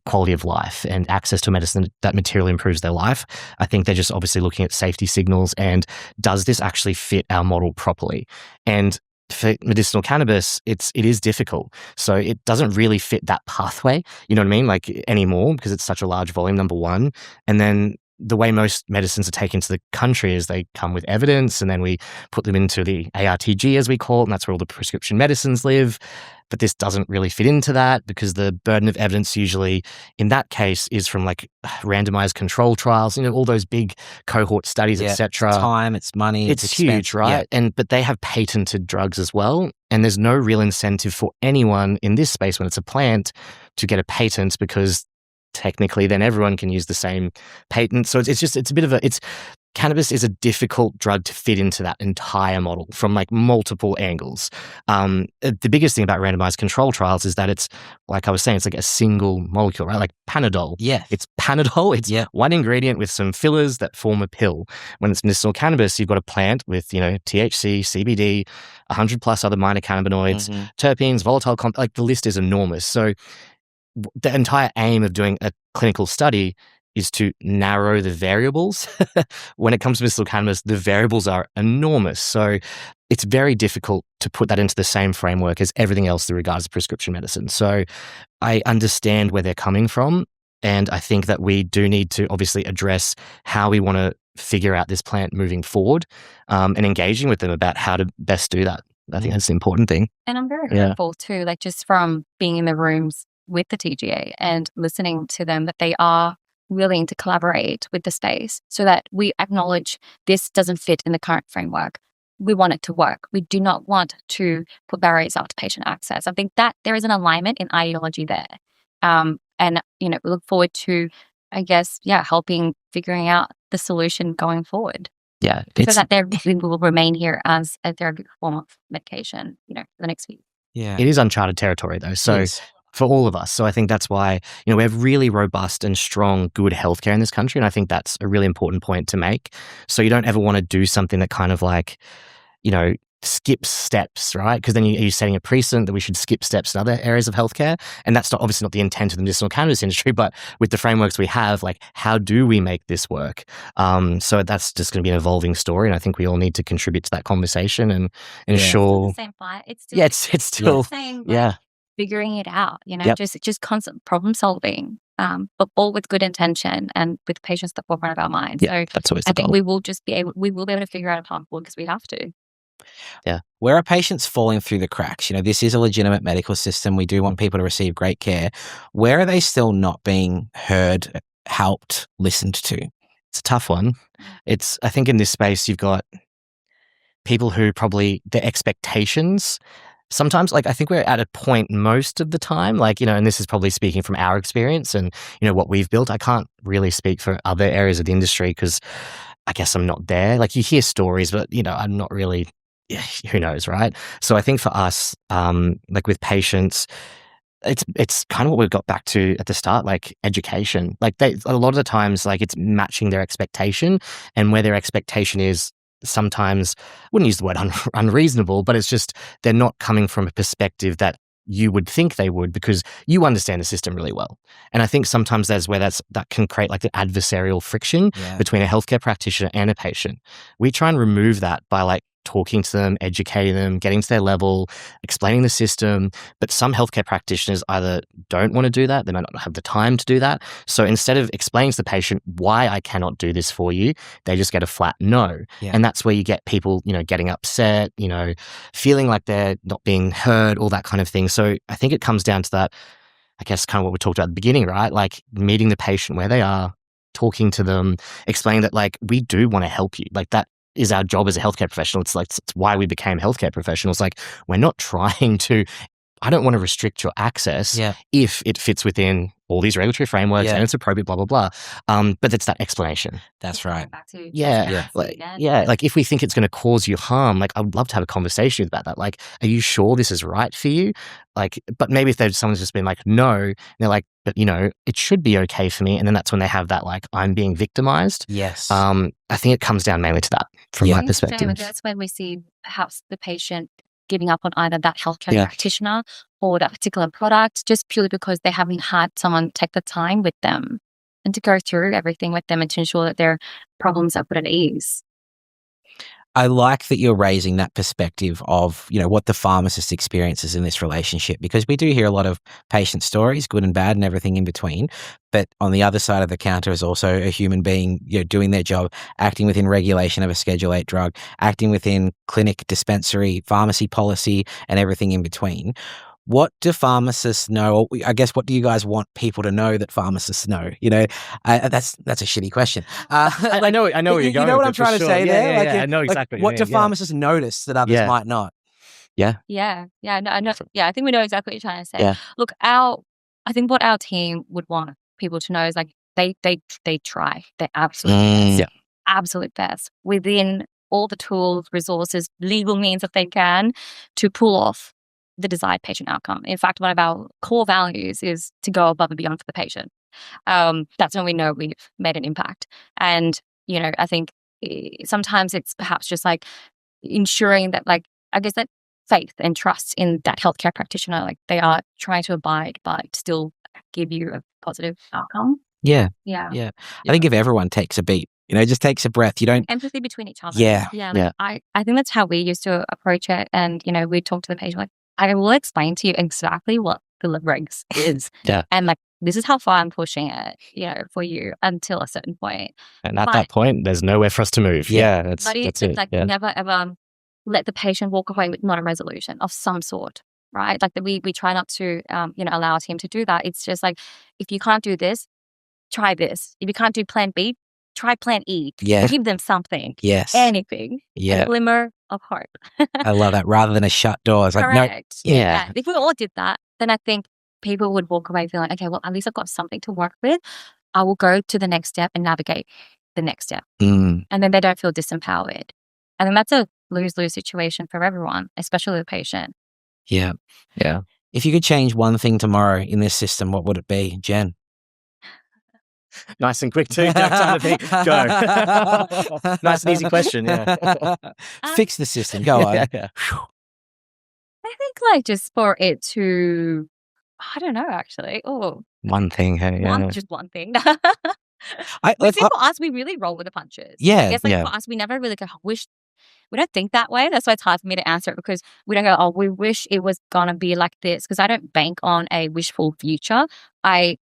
quality of life and access to medicine that materially improves their life. I think they're just obviously looking at safety signals and does this actually fit our model properly? And for medicinal cannabis, it is difficult. So it doesn't really fit that pathway, you know what I mean? Like anymore, because it's such a large volume, number one. And then the way most medicines are taken to the country is they come with evidence, and then we put them into the ARTG, as we call it, and that's where all the prescription medicines live. But this doesn't really fit into that because the burden of evidence usually in that case is from like randomized control trials, all those big cohort studies, etc. It's time, it's money, it's huge, right? Yeah. But they have patented drugs as well, and there's no real incentive for anyone in this space when it's a plant to get a patent, because technically then everyone can use the same patent. So cannabis is a difficult drug to fit into that entire model from like multiple angles. The biggest thing about randomized control trials is that it's, like I was saying, it's like a single molecule, right? Like Panadol. Yeah. It's Panadol. It's one ingredient with some fillers that form a pill. When it's medicinal cannabis, you've got a plant with, THC, CBD, 100 plus other minor cannabinoids, terpenes, volatile like the list is enormous. So the entire aim of doing a clinical study is to narrow the variables. When it comes to medicinal cannabis, the variables are enormous. So it's very difficult to put that into the same framework as everything else that regards prescription medicine. So I understand where they're coming from. And I think that we do need to obviously address how we want to figure out this plant moving forward, and engaging with them about how to best do that. I think that's the important thing. And I'm very grateful too, like just from being in the rooms with the TGA and listening to them, that they are willing to collaborate with the space so that we acknowledge this doesn't fit in the current framework. We want it to work. We do not want to put barriers up to patient access. I think that there is an alignment in ideology there. And, we look forward to, I guess, helping figuring out the solution going forward. Yeah. So that they will remain here as a therapeutic form of medication, for the next few. Yeah. It is uncharted territory though. So Yes. For all of us. So I think that's why, we have really robust and strong, good healthcare in this country. And I think that's a really important point to make. So you don't ever want to do something that kind of like, skip steps, right? Because then you're setting a precedent that we should skip steps in other areas of healthcare. And that's obviously not the intent of the medicinal cannabis industry, but with the frameworks we have, like, how do we make this work? So that's just going to be an evolving story. And I think we all need to contribute to that conversation and ensure. It's still the same fight. It's still, it's still, the same, figuring it out, just constant problem solving, but all with good intention and with patients at the forefront of our minds. So that's always I think we will be able to figure out a path forward because we have to. Yeah. Where are patients falling through the cracks? This is a legitimate medical system. We do want people to receive great care. Where are they still not being heard, helped, listened to? It's a tough one. I think in this space, you've got people who probably their expectations. Sometimes, I think we're at a point most of the time, and this is probably speaking from our experience and, what we've built. I can't really speak for other areas of the industry because I guess I'm not there. You hear stories, but, I'm not really, who knows, right? So I think for us, with patients, it's kind of what we've got back to at the start, education. A lot of the times, it's matching their expectation, and where their expectation is sometimes, I wouldn't use the word unreasonable, but it's just they're not coming from a perspective that you would think they would because you understand the system really well. And I think sometimes there's where that can create the adversarial friction between a healthcare practitioner and a patient. We try and remove that by talking to them, educating them, getting to their level, explaining the system. But some healthcare practitioners either don't want to do that, they might not have the time to do that. So instead of explaining to the patient why I cannot do this for you, they just get a flat no. And that's where you get people, getting upset, feeling like they're not being heard, all that kind of thing. So I think it comes down to that, I guess, kind of what we talked about at the beginning, right? Meeting the patient where they are, talking to them, explaining that we do want to help you. That is our job as a healthcare professional. It's why we became healthcare professionals. We're not trying to, I don't want to restrict your access if it fits within all these regulatory frameworks and it's appropriate, blah, blah, blah. But it's that explanation. That's right. If we think it's going to cause you harm, I would love to have a conversation about that. Are you sure this is right for you? But maybe if someone's just been no, and they're but it should be okay for me. And then that's when they have that, I'm being victimized. Yes. I think it comes down mainly to that from my perspective. That's when we see perhaps the patient giving up on either that healthcare practitioner or that particular product, just purely because they haven't had someone take the time with them and to go through everything with them and to ensure that their problems are put at ease. I like that you're raising that perspective of, what the pharmacist experiences in this relationship, because we do hear a lot of patient stories, good and bad and everything in between. But on the other side of the counter is also a human being, doing their job, acting within regulation of a Schedule 8 drug, acting within clinic, dispensary, pharmacy policy, and everything in between. What do pharmacists know? I guess, what do you guys want people to know that pharmacists know? That's a shitty question. I know where you're going. You know what I'm trying to say there? I know exactly. What do pharmacists notice that others might not? No, I know. I think we know exactly what you're trying to say. Yeah. Look, I think what our team would want people to know is they try their absolute best within all the tools, resources, legal means that they can to pull off the desired patient outcome. In fact, one of our core values is to go above and beyond for the patient. That's when we know we've made an impact. And, I think sometimes it's perhaps just ensuring that I guess that faith and trust in that healthcare practitioner, they are trying to abide but still give you a positive outcome. Yeah. I think if everyone takes a beat, just takes a breath, you don't... Empathy between each other. I think that's how we used to approach it. And, we talk to the patient I will explain to you exactly what the regs is. And this is how far I'm pushing it, for you until a certain point. And at that point, there's nowhere for us to move. That's it. Never ever let the patient walk away with not a resolution of some sort, right? We try not to, allow our team to do that. It's just if you can't do this, try this. If you can't do plan B, try plan E. Give them something. Anything. A glimmer of hope. I love that. Rather than a shut door. It's Correct. No. Yeah. If we all did that, then I think people would walk away feeling, okay, well, at least I've got something to work with. I will go to the next step and navigate the next step. And then they don't feel disempowered. And then that's a lose-lose situation for everyone, especially the patient. Yeah. If you could change one thing tomorrow in this system, what would it be, Jen? Nice and quick too. Don't time to think. Go. Nice and easy question. Yeah. Fix the system. Go on. Yeah. I think like just for it to, I don't know actually. Oh, One thing. Hey, yeah. just one thing. I For us, we really roll with the punches. Yeah, I guess like yeah. for us, we never really go, wish. We don't think that way. That's why it's hard for me to answer it, because we don't go, oh, we wish it was gonna be like this. Because I don't bank on a wishful future. I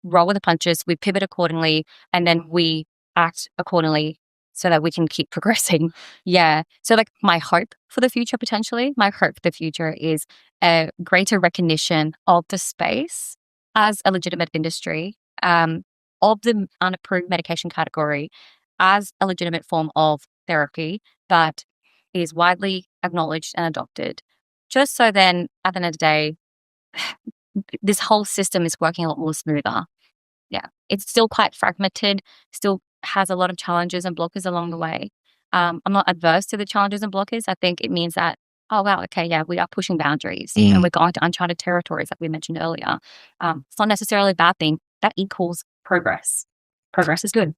roll with the punches. We pivot accordingly, and then we act accordingly so that we can keep progressing. Yeah. So like my hope for the future, potentially, my hope for the future is a greater recognition of the space as a legitimate industry, of the unapproved medication category as a legitimate form of therapy that is widely acknowledged and adopted. Just so then at the end of the day, this whole system is working a lot more smoother. Yeah. It's still quite fragmented, still has a lot of challenges and blockers along the way. I'm not adverse to the challenges and blockers. I think it means that, oh, wow, okay, yeah, we are pushing boundaries and we're going to uncharted territories, like we mentioned earlier. It's not necessarily a bad thing. That equals progress. Progress is good.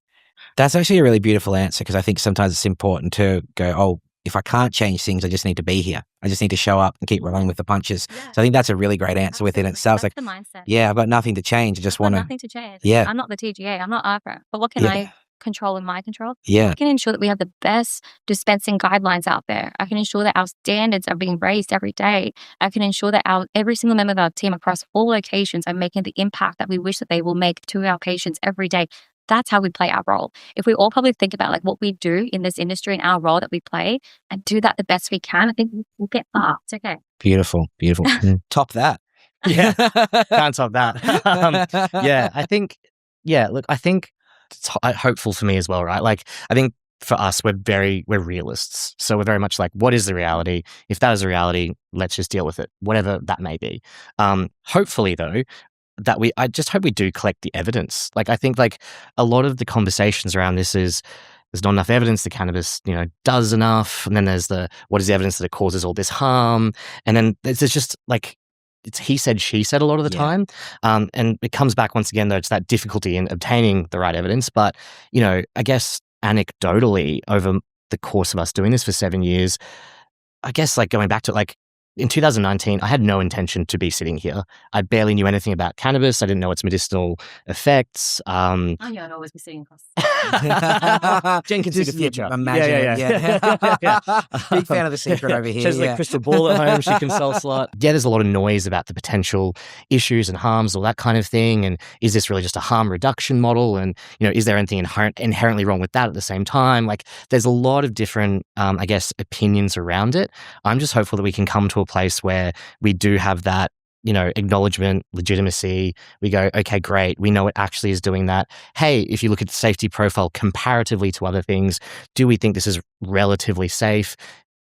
That's actually a really beautiful answer, because I think sometimes it's important to go, oh, if I can't change things, I just need to be here. I just need to show up and keep rolling with the punches. Yeah. So I think that's a really great answer within itself. That's Like, the mindset. yeah, I've got nothing to change. I just want to. Nothing to change. Yeah. I'm not the TGA. I'm not APRA. But what can Yeah. I control in my control? Yeah. I can ensure that we have the best dispensing guidelines out there. I can ensure that our standards are being raised every day. I can ensure that every single member of our team across all locations are making the impact that we wish that they will make to our patients every day. That's how we play our role. If we all probably think about like what we do in this industry and our role that we play and do that the best we can, I think we'll get far. It's okay. Beautiful. Top that. Yeah. Can't top that. Yeah. I think, look, I think it's hopeful for me as well, right? Like, I think for us, we're realists. So we're very much like, what is the reality? If that is the reality, let's just deal with it, whatever that may be. Hopefully though, I just hope we do collect the evidence. Like, I think like a lot of the conversations around this is there's not enough evidence that cannabis, does enough. And then there's what is the evidence that it causes all this harm? And then there's just like, it's he said, she said a lot of the time. And it comes back once again, though, it's that difficulty in obtaining the right evidence. But, I guess anecdotally over the course of us doing this for 7 years, I guess like going back to like, in 2019, I had no intention to be sitting here. I barely knew anything about cannabis. I didn't know its medicinal effects. I knew I'd always be sitting across. Jen can see the future. Imagine it. Yeah. Big fan of The Secret over here. She has like crystal ball at home. She consults a lot. Yeah, there's a lot of noise about the potential issues and harms, all that kind of thing. And is this really just a harm reduction model? And, is there anything inherently wrong with that at the same time? Like, there's a lot of different, I guess, opinions around it. I'm just hopeful that we can come to a place where we do have that, acknowledgement, legitimacy. We go, okay, great. We know it actually is doing that. Hey, if you look at the safety profile comparatively to other things, do we think this is relatively safe?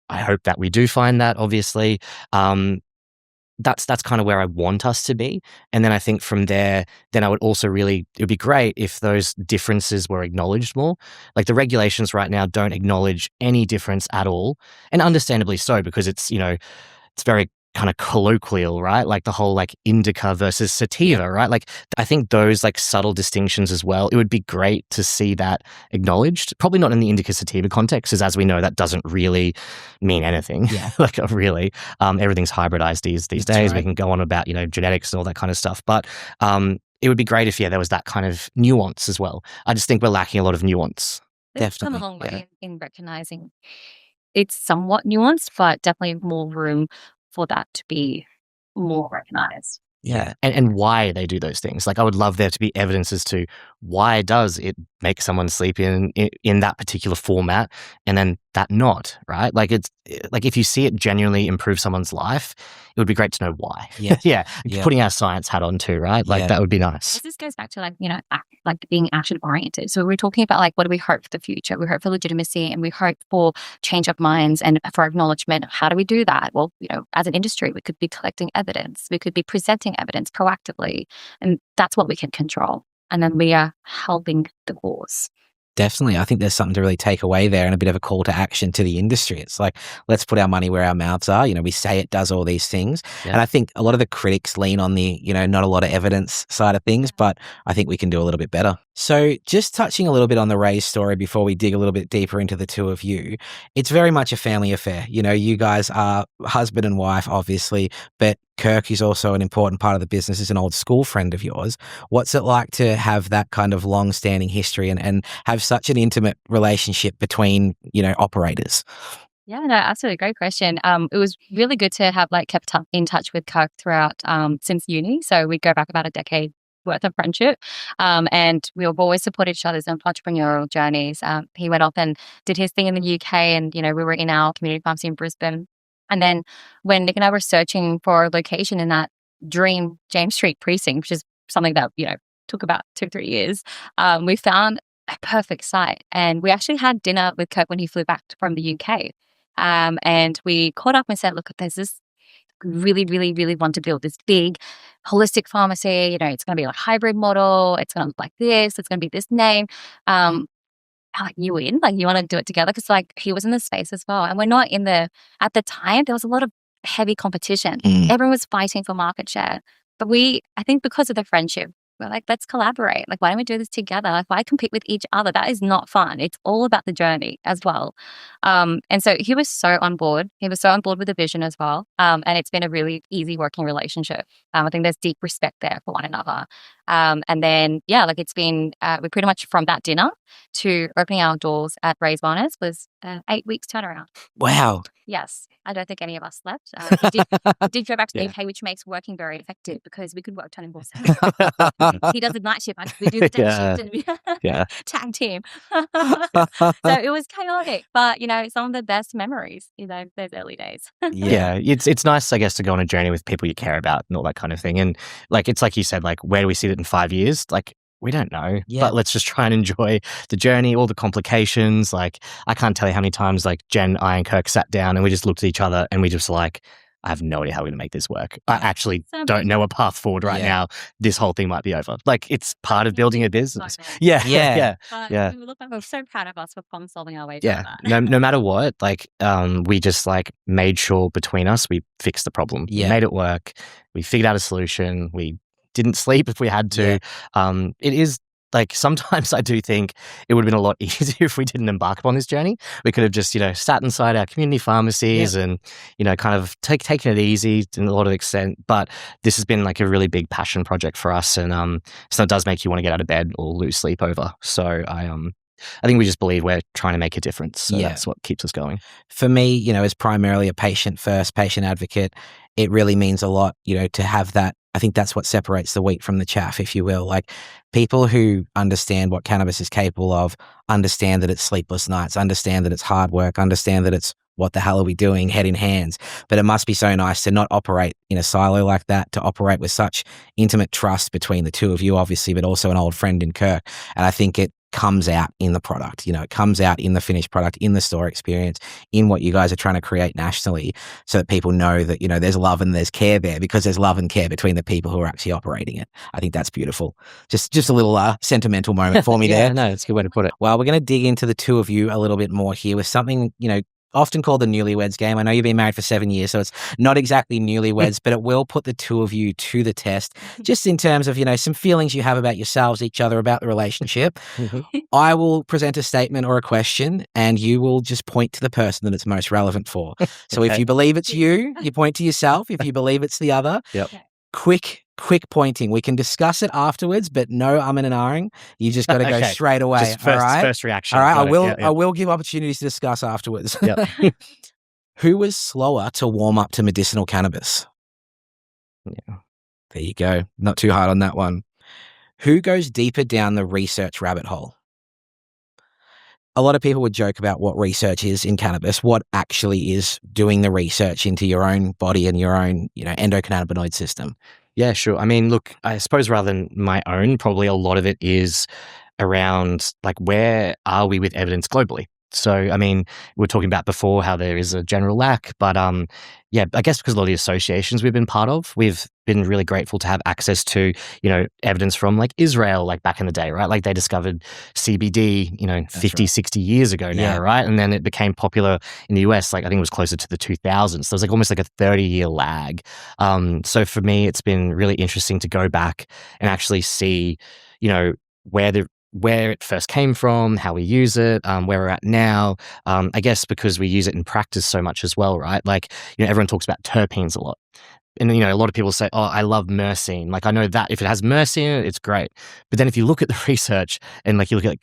I hope that we do find that, obviously. That's kind of where I want us to be. And then I think from there, then I would also it would be great if those differences were acknowledged more. Like the regulations right now don't acknowledge any difference at all. And understandably so, because it's, it's very kind of colloquial, right? Like the whole like indica versus sativa, right? Like I think those like subtle distinctions as well, it would be great to see that acknowledged. Probably not in the indica sativa context, because as we know, that doesn't really mean anything. Yeah. Like really, everything's hybridized these days. Right. We can go on about, genetics and all that kind of stuff. But it would be great if, there was that kind of nuance as well. I just think we're lacking a lot of nuance. It's come a long way in recognizing it's somewhat nuanced, but definitely more room for that to be more recognized. Yeah. And why they do those things. Like I would love there to be evidence as to why does it make someone sleep in that particular format and then that not, right? Like it's like if you see it genuinely improve someone's life, it would be great to know why. Yeah. Yeah. Putting our science hat on too, right? Like that would be nice. This goes back to like being action oriented. So we're talking about like what do we hope for the future? We hope for legitimacy and we hope for change of minds and for acknowledgement. How do we do that? Well, as an industry, we could be collecting evidence. We could be presenting evidence proactively. And that's what we can control. And then we are helping the cause. Definitely. I think there's something to really take away there and a bit of a call to action to the industry. It's like, let's put our money where our mouths are. We say it does all these things. Yeah. And I think a lot of the critics lean on the, not a lot of evidence side of things, but I think we can do a little bit better. So just touching a little bit on the Ray's story before we dig a little bit deeper into the two of you, it's very much a family affair. You guys are husband and wife, obviously, but Kirk is also an important part of the business, is an old school friend of yours. What's it like to have that kind of long-standing history and have such an intimate relationship between, operators? Yeah, no, absolutely. Great question. It was really good to have kept in touch with Kirk throughout since uni. So we go back about a decade worth of friendship. And we've always supported each other's entrepreneurial journeys. He went off and did his thing in the UK, and, we were in our community pharmacy in Brisbane. And then when Nick and I were searching for a location in that dream James Street precinct, which is something that, took about 2-3 years, we found a perfect site. And we actually had dinner with Kirk when he flew back from the UK. And we caught up and said, look, there's this really, really, really want to build this big holistic pharmacy. It's going to be a hybrid model. It's going to look like this. It's going to be this name. You in? You want to do it together? Because he was in the space as well. And we're not at the time, there was a lot of heavy competition. Everyone was fighting for market share. But I think because of the friendship, we're like, let's collaborate. Why don't we do this together? Why compete with each other? That is not fun. It's all about the journey as well. And so he was so on board. He was so on board with the vision as well. And it's been a really easy working relationship. I think there's deep respect there for one another. And then, it's been, we pretty much from that dinner to opening our doors at Ray's Wellness was 8 weeks turnaround. Wow. Yes. I don't think any of us left. He did go back to the UK, which makes working very effective because we could work 24/7. He does the night shift. We do the day shift and tag team. So it was chaotic, but, some of the best memories, those early days. Yeah. It's nice, I guess, to go on a journey with people you care about and all that kind of thing. And it's like you said, where do we see it in 5 years? We don't know, but let's just try and enjoy the journey, all the complications. I can't tell you how many times Jen, I, and Kirk sat down and we just looked at each other and we just I have no idea how we're going to make this work. I actually don't know a path forward right now. This whole thing might be over. It's part of building a business. Yeah. We look back, we're so proud of us for problem solving our way through that. No matter what, we just made sure between us we fixed the problem. We made it work. We figured out a solution. We didn't sleep if we had to. It is sometimes I do think it would have been a lot easier if we didn't embark upon this journey. We could have just, sat inside our community pharmacies and, kind of taken it easy to a lot of extent. But this has been a really big passion project for us. And so it does make you want to get out of bed or lose sleep over. So I think we just believe we're trying to make a difference. So that's what keeps us going. For me, as primarily a patient first, patient advocate, it really means a lot, to have that. I think that's what separates the wheat from the chaff, if you will. People who understand what cannabis is capable of, understand that it's sleepless nights, understand that it's hard work, understand that it's what the hell are we doing, head in hands. But it must be so nice to not operate in a silo like that, to operate with such intimate trust between the two of you, obviously, but also an old friend in Kirk. And I think it comes out in the product, it comes out in the finished product, in the store experience, in what you guys are trying to create nationally, so that people know that, there's love and there's care there, because there's love and care between the people who are actually operating it. I think that's beautiful. Just a little sentimental moment for me there. No, it's a good way to put it. Well, we're going to dig into the two of you a little bit more here with something, often called the newlyweds game. I know you've been married for 7 years, so it's not exactly newlyweds, but it will put the two of you to the test, just in terms of, some feelings you have about yourselves, each other, about the relationship. I will present a statement or a question, and you will just point to the person that it's most relevant for. So if you believe it's you point to yourself. If you believe it's the other, quick pointing. We can discuss it afterwards, but no and ahhing. You just got to go straight away. Just first reaction. All right. I will give opportunities to discuss afterwards. Who was slower to warm up to medicinal cannabis? Yeah. There you go. Not too hard on that one. Who goes deeper down the research rabbit hole? A lot of people would joke about what research is in cannabis. What actually is doing the research into your own body and your own, endocannabinoid system? Yeah, sure. I mean, look, I suppose rather than my own, probably a lot of it is around where are we with evidence globally? So, I mean, we were talking about before how there is a general lack, but yeah, I guess because a lot of the associations we've been part of, we've been really grateful to have access to, evidence from like Israel, like back in the day, right? Like they discovered CBD, 50, 60 years ago now, right? And then it became popular in the US, like I think it was closer to the 2000s. So it was like almost like a 30-year lag. So for me, it's been really interesting to go back and actually see, where it first came from, how we use it, where we're at now. I guess because we use it in practice so much as well, right? Like, everyone talks about terpenes a lot. And, a lot of people say, oh, I love myrcene. Like, I know that if it has myrcene in it, it's great. But then if you look at the research and like you look at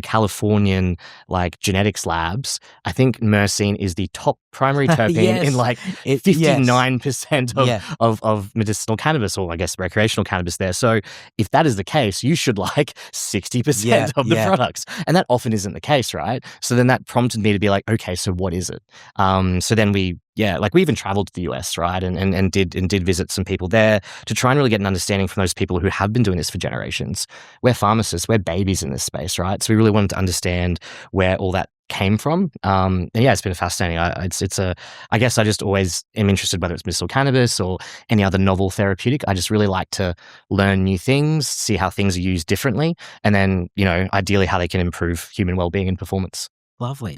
Californian like genetics labs, I think myrcene is the top primary terpene in like 59% of medicinal cannabis, or I guess recreational cannabis there. So if that is the case, you should like 60% of the products. And that often isn't the case, right? So then that prompted me to be like, okay, so what is it? So then we even traveled to the US, right? And did visit some people there to try and really get an understanding from those people who have been doing this for generations. We're pharmacists, we're babies in this space, right? So we really wanted to understand where all that came from. And it's been fascinating. I guess I just always am interested, whether it's medicinal cannabis or any other novel therapeutic. I just really like to learn new things, see how things are used differently, and then, ideally how they can improve human well-being and performance. Lovely.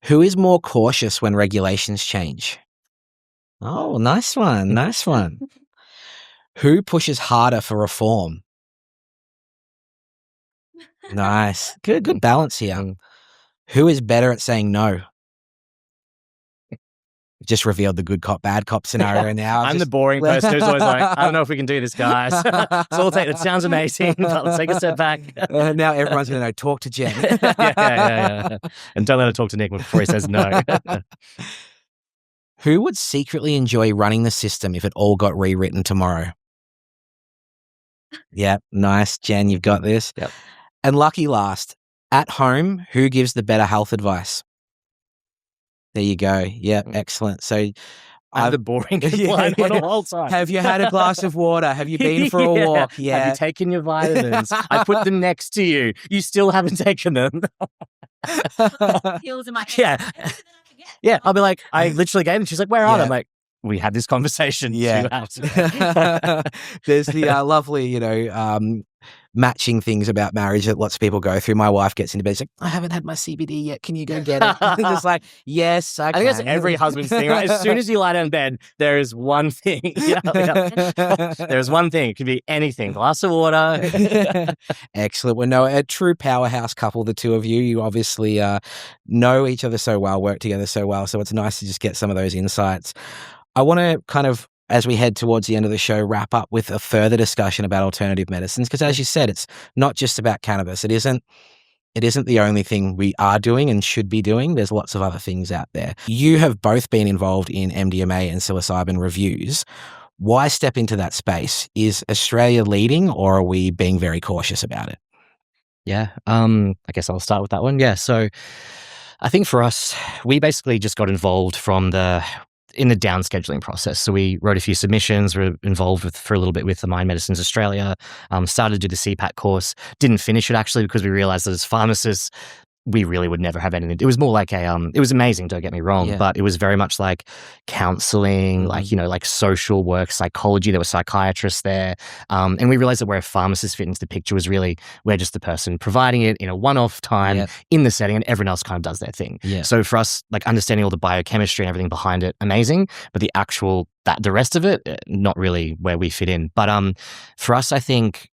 Who is more cautious when regulations change? Oh, nice one. Nice one. Who pushes harder for reform? Nice. Good balance here. Who is better at saying no? Just revealed the good cop, bad cop scenario now. I'm the boring person who's always like, I don't know if we can do this, guys. It sounds amazing, but let's take a step back. Now everyone's going to know, talk to Jen. Yeah. And don't let her talk to Nick before he says no. Who would secretly enjoy running the system if it all got rewritten tomorrow? Yep, nice. Jen, you've got this. Yep. And lucky last, at home, who gives the better health advice? There you go. Yep, excellent. So I'm the boring one the whole time. Have you had a glass of water? Have you been for a walk? Yeah. Have you taken your vitamins? I put them next to you. You still haven't taken them. Pills in my head. Yeah. I'll be like, I literally gave them. She's like, where are they? I'm like, we had this conversation. Yeah. There's the lovely, matching things about marriage that lots of people go through. My wife gets into bed, she's like, I haven't had my CBD yet. Can you go get it? Just like, yes, I can. I think that's every husband's thing, right? As soon as you lie down in bed, there is one thing. There's one thing. It could be anything. Glass of water. Excellent. Well, no, a true powerhouse couple, the two of you. You obviously know each other so well, work together so well. So it's nice to just get some of those insights. I want to kind of, as we head towards the end of the show, wrap up with a further discussion about alternative medicines. Because as you said, it's not just about cannabis. It isn't the only thing we are doing and should be doing. There's lots of other things out there. You have both been involved in MDMA and psilocybin reviews. Why step into that space? Is Australia leading, or are we being very cautious about it? Yeah, I guess I'll start with that one. Yeah, so I think for us, we basically just got involved in the down scheduling process. So we wrote a few submissions, were involved for a little bit with the Mind Medicines Australia, started to do the CPAT course, didn't finish it actually because we realized that as pharmacists, we really would never have anything. It was more like it was amazing, don't get me wrong, but it was very much like counseling, like social work, psychology. There were psychiatrists there. And we realized that where a pharmacist fit into the picture was really, we're just the person providing it in a one-off time in the setting, and everyone else kind of does their thing. Yeah. So for us, like understanding all the biochemistry and everything behind it, amazing. But the rest of it, not really where we fit in. But for us, I think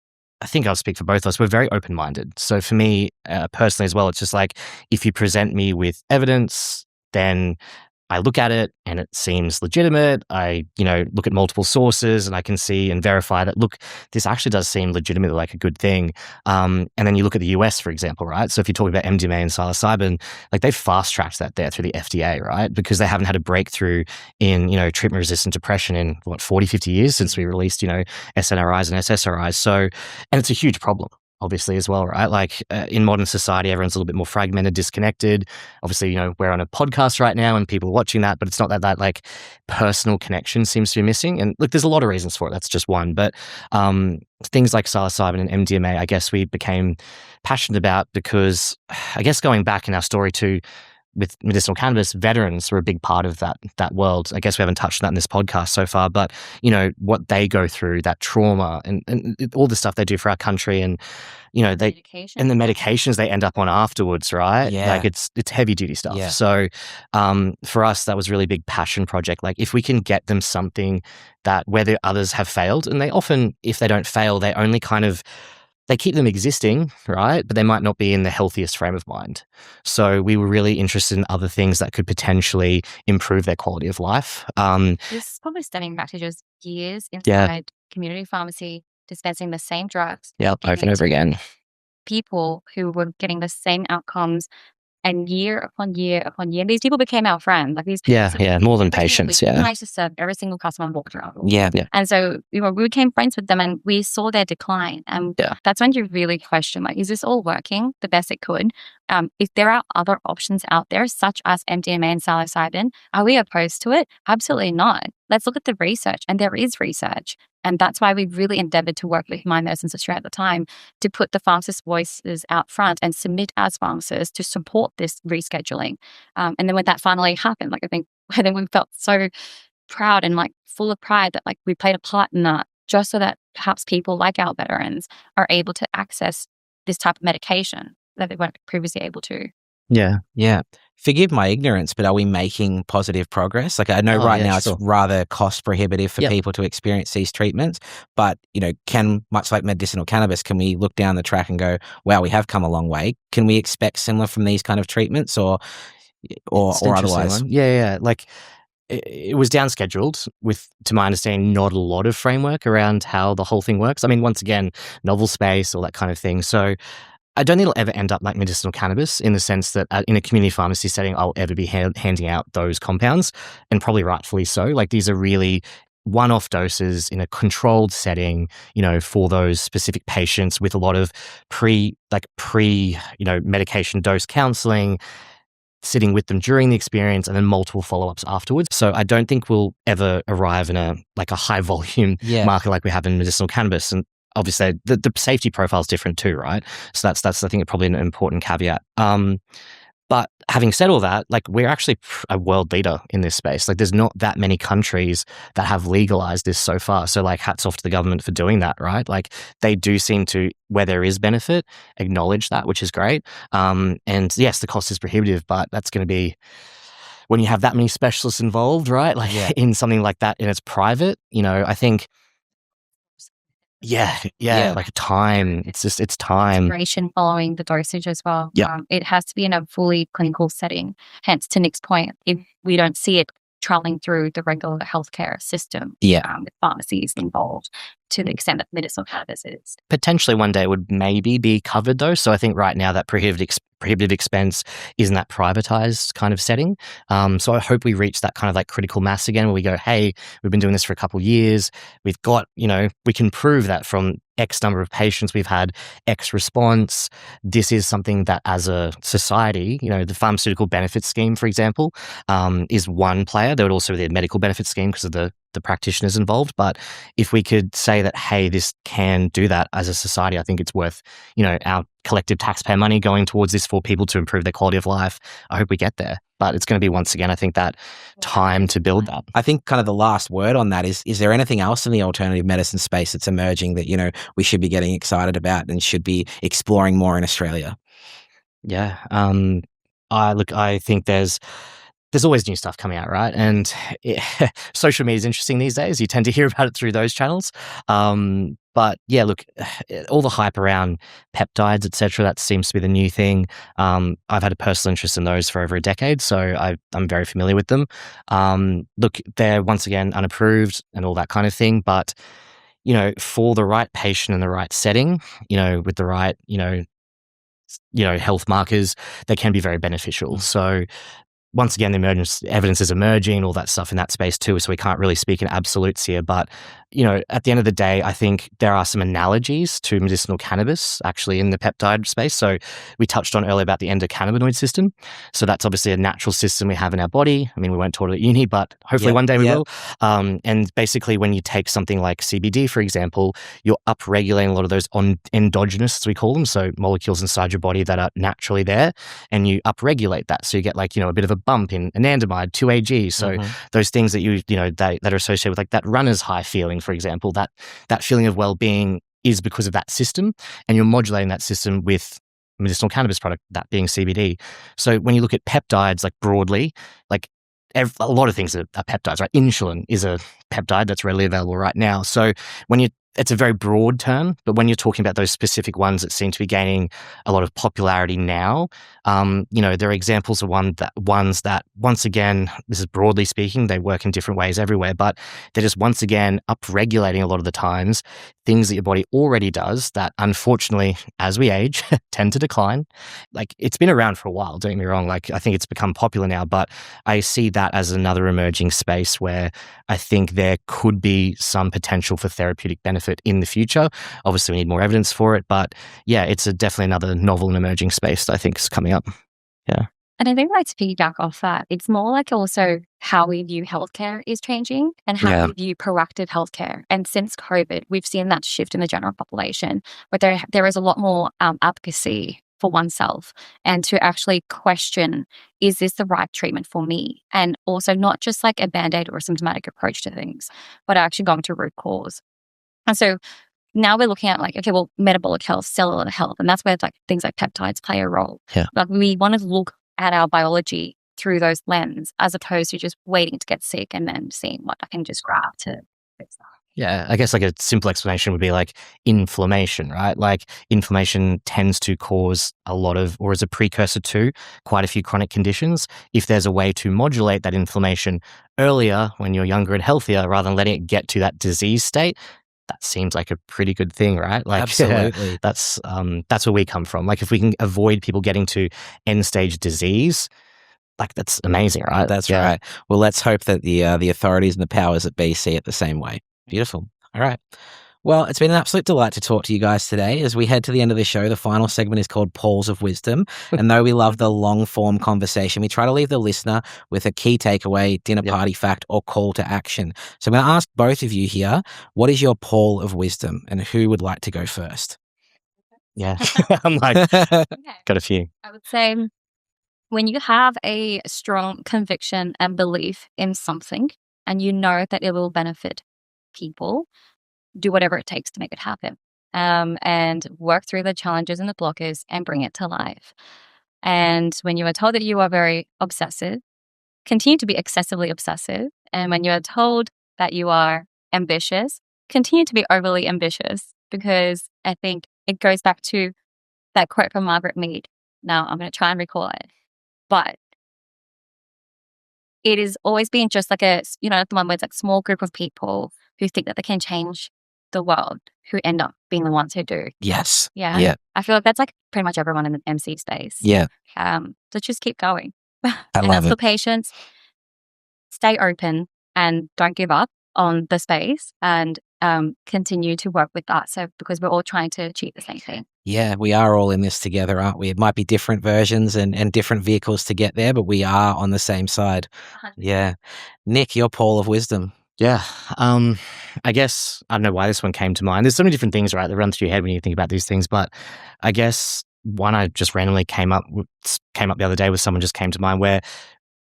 I'll speak for both of us. We're very open-minded. So for me, personally as well, it's just like, if you present me with evidence, then I look at it and it seems legitimate. I, look at multiple sources and I can see and verify that, look, this actually does seem legitimately like a good thing. And then you look at the US, for example, right? So if you're talking about MDMA and psilocybin, like they've fast-tracked that there through the FDA, right? Because they haven't had a breakthrough in, treatment-resistant depression in 40, 50 years since we released, SNRIs and SSRIs. So, and it's a huge problem. obviously, as well, right? Like in modern society, everyone's a little bit more fragmented, disconnected. Obviously, we're on a podcast right now and people are watching that, but it's not that like personal connection seems to be missing. And look, there's a lot of reasons for it. That's just one. But things like psilocybin and MDMA, I guess we became passionate about because I guess going back in our story too, with medicinal cannabis, veterans were a big part of that world. I guess we haven't touched on that in this podcast so far, but what they go through, that trauma and all the stuff they do for our country, and and the medications they end up on afterwards, right? Yeah. Like it's heavy duty stuff. Yeah. So for us, that was a really big passion project. Like if we can get them something that where the others have failed, and they often, if they don't fail, they only they keep them existing, right? But they might not be in the healthiest frame of mind. So we were really interested in other things that could potentially improve their quality of life. This is probably stemming back to just years inside community pharmacy, dispensing the same drugs. Yep, over and over again. People who were getting the same outcomes, and year upon year upon year, these people became our friends. Like these people, more than patients. We tried to serve every single customer walked around. Yeah. And so we became friends with them, and we saw their decline. And that's when you really question, like, is this all working the best it could? If there are other options out there, such as MDMA and psilocybin, are we opposed to it? Absolutely not. Let's look at the research, and there is research. And that's why we really endeavored to work with My Medicines Australia at the time to put the pharmacist voices out front and submit as pharmacists to support this rescheduling. And then when that finally happened, like I think we felt so proud and like full of pride that like we played a part in that, just so that perhaps people like our veterans are able to access this type of medication that they weren't previously able to. Yeah. Forgive my ignorance, but are we making positive progress? Like I know now it's rather cost prohibitive for people to experience these treatments, but much like medicinal cannabis, can we look down the track and go, wow, we have come a long way? Can we expect similar from these kind of treatments or otherwise? Yeah. Like it was downscheduled with, to my understanding, not a lot of framework around how the whole thing works. I mean, once again, novel space, all that kind of thing. So I don't think it'll ever end up like medicinal cannabis in the sense that in a community pharmacy setting, I'll ever be handing out those compounds, and probably rightfully so. Like these are really one-off doses in a controlled setting, for those specific patients with a lot of pre medication dose counseling, sitting with them during the experience, and then multiple follow-ups afterwards. So I don't think we'll ever arrive in a high volume market like we have in medicinal cannabis. And obviously, the safety profile is different too, right? So that's I think probably an important caveat. But having said all that, like we're actually a world leader in this space. Like there's not that many countries that have legalized this so far. So like hats off to the government for doing that, right? Like they do seem to, where there is benefit, acknowledge that, which is great. And yes, the cost is prohibitive, but that's going to be when you have that many specialists involved, right? Like in something like that, and it's private, I think. Yeah. Like time. It's time. Duration following the dosage as well. Yeah. It has to be in a fully clinical setting. Hence, to Nick's point, if we don't see it traveling through the regular healthcare system, with pharmacies involved to the extent that medicinal cannabis is. Potentially one day would maybe be covered though. So I think right now that prohibitive expense is in that privatized kind of setting. So I hope we reach that kind of like critical mass again where we go, hey, we've been doing this for a couple of years. We've got, we can prove that from X number of patients, we've had X response. This is something that as a society, the pharmaceutical benefits scheme, for example, is one player. There would also be the medical benefits scheme because of the practitioners involved. But if we could say that, hey, this can do that as a society, I think it's worth, our collective taxpayer money going towards this for people to improve their quality of life. I hope we get there. But it's going to be, once again, I think that time to build that. I think kind of the last word on that is there anything else in the alternative medicine space that's emerging that, we should be getting excited about and should be exploring more in Australia? Yeah. I think there's always new stuff coming out, right? And social media is interesting these days. You tend to hear about it through those channels. But yeah, look, all the hype around peptides, etc., that seems to be the new thing. I've had a personal interest in those for over a decade, so I'm very familiar with them. Look, they're once again unapproved and all that kind of thing, but for the right patient in the right setting, with the right, health markers, they can be very beneficial. So once again, the evidence is emerging, all that stuff in that space too. So we can't really speak in absolutes here, but at the end of the day, I think there are some analogies to medicinal cannabis actually in the peptide space. So we touched on earlier about the endocannabinoid system. So that's obviously a natural system we have in our body. I mean, we weren't taught it at uni, but hopefully one day we will. And basically when you take something like CBD, for example, you're upregulating a lot of those endogenous, as we call them, so molecules inside your body that are naturally there, and you upregulate that. So you get like, a bit of a bump in anandamide, 2-AG. So those things that that are associated with like that runner's high feeling, for example, that feeling of well-being is because of that system, and you're modulating that system with medicinal cannabis product, that being CBD. So when you look at peptides, like broadly, like a lot of things are peptides, right? Insulin is a peptide that's readily available right now. So it's a very broad term, but when you're talking about those specific ones that seem to be gaining a lot of popularity now, there are examples of ones that, once again, this is broadly speaking, they work in different ways everywhere, but they're just once again upregulating a lot of the times things that your body already does that, unfortunately, as we age, tend to decline. Like, it's been around for a while, don't get me wrong. Like, I think it's become popular now, but I see that as another emerging space where I think there could be some potential for therapeutic benefit in the future. Obviously, we need more evidence for it, but yeah, it's definitely another novel and emerging space that I think is coming up. Yeah. And I think to piggyback off that, it's more like also how we view healthcare is changing and how we view proactive healthcare. And since COVID, we've seen that shift in the general population, where there is a lot more advocacy for oneself and to actually question, is this the right treatment for me? And also not just like a band-aid or a symptomatic approach to things, but actually going to root cause. And so now we're looking at like, okay, well, metabolic health, cellular health, and that's where like things like peptides play a role. Yeah. Like we want to look at our biology through those lens, as opposed to just waiting to get sick and then seeing what I can just grab to fix that. Yeah, I guess like a simple explanation would be like inflammation, right? Like inflammation tends to cause a lot of, or is a precursor to, quite a few chronic conditions. If there's a way to modulate that inflammation earlier when you're younger and healthier, rather than letting it get to that disease state, that seems like a pretty good thing, right? Like, absolutely. That's where we come from. Like, if we can avoid people getting to end stage disease, like, that's amazing, right? That's right. Well, let's hope that the authorities and the powers that be see it the same way. Beautiful. All right. Well, it's been an absolute delight to talk to you guys today. As we head to the end of the show, the final segment is called Pauls of Wisdom. And though we love the long-form conversation, we try to leave the listener with a key takeaway, dinner party fact, or call to action. So I'm going to ask both of you here, what is your Paul of Wisdom, and who would like to go first? Yeah. I'm like, got a few. I would say when you have a strong conviction and belief in something, and you know that it will benefit people, do whatever it takes to make it happen, and work through the challenges and the blockers and bring it to life. And when you are told that you are very obsessive, continue to be excessively obsessive. And when you are told that you are ambitious, continue to be overly ambitious, because I think it goes back to that quote from Margaret Mead. Now, I'm going to try and recall it, but it is always been just like the one where it's like a small group of people who think that they can change the world, who end up being the ones who do. Yes. Yeah. Yeah. I feel like that's like pretty much everyone in the MC space. Yeah. So just keep going. I and love for it. patience, stay open and don't give up on the space, and continue to work with that. So because we're all trying to achieve the same thing. Yeah, we are all in this together, aren't we? It might be different versions and different vehicles to get there, but we are on the same side. 100%. Yeah. Nick, your Paul of Wisdom. Yeah. I guess, I don't know why this one came to mind. There's so many different things, right, that run through your head when you think about these things. But I guess one I just randomly came up the other day with someone just came to mind, where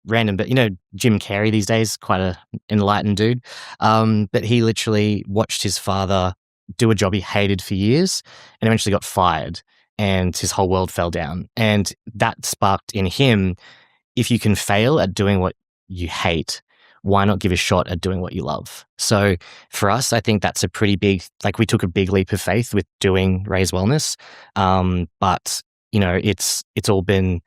random, but Jim Carrey these days, quite a enlightened dude. But he literally watched his father do a job he hated for years and eventually got fired, and his whole world fell down. And that sparked in him, if you can fail at doing what you hate, why not give a shot at doing what you love? So for us, I think that's a pretty big, like, we took a big leap of faith with doing Raise Wellness. But it's all been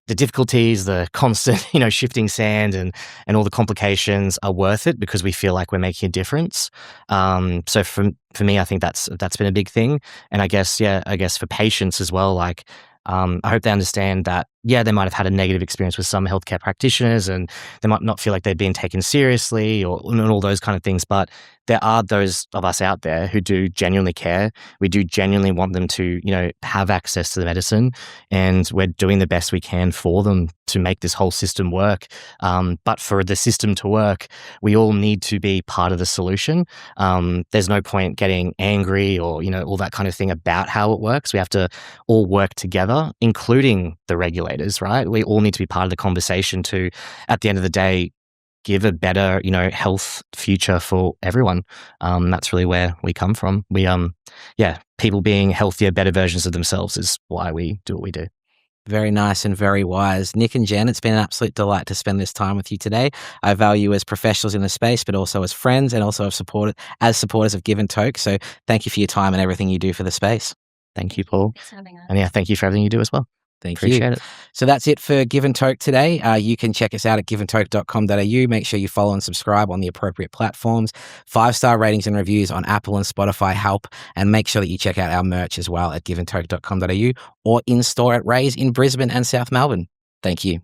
the difficulties, the constant, shifting sand and all the complications are worth it because we feel like we're making a difference. So for me, I think that's been a big thing. And I guess for patients as well, like, I hope they understand that, yeah, they might have had a negative experience with some healthcare practitioners and they might not feel like they're being taken seriously or and all those kind of things. But there are those of us out there who do genuinely care. We do genuinely want them to, have access to the medicine, and we're doing the best we can for them to make this whole system work. But for the system to work, we all need to be part of the solution. There's no point getting angry or, all that kind of thing about how it works. We have to all work together, including the regulators, right? We all need to be part of the conversation to, at the end of the day, give a better, health future for everyone. That's really where we come from. We, people being healthier, better versions of themselves is why we do what we do. Very nice and very wise. Nick and Jen, it's been an absolute delight to spend this time with you today. I value you as professionals in the space, but also as friends and also as supporters of Give and Toke. So thank you for your time and everything you do for the space. Thank you, Paul. Thanks for having us. And thank you for everything you do as well. Appreciate it. So that's it for Give and Toke today. You can check us out at giveandtoke.com.au. Make sure you follow and subscribe on the appropriate platforms. 5-star ratings and reviews on Apple and Spotify help. And make sure that you check out our merch as well at giveandtoke.com.au or in store at Ray's in Brisbane and South Melbourne. Thank you.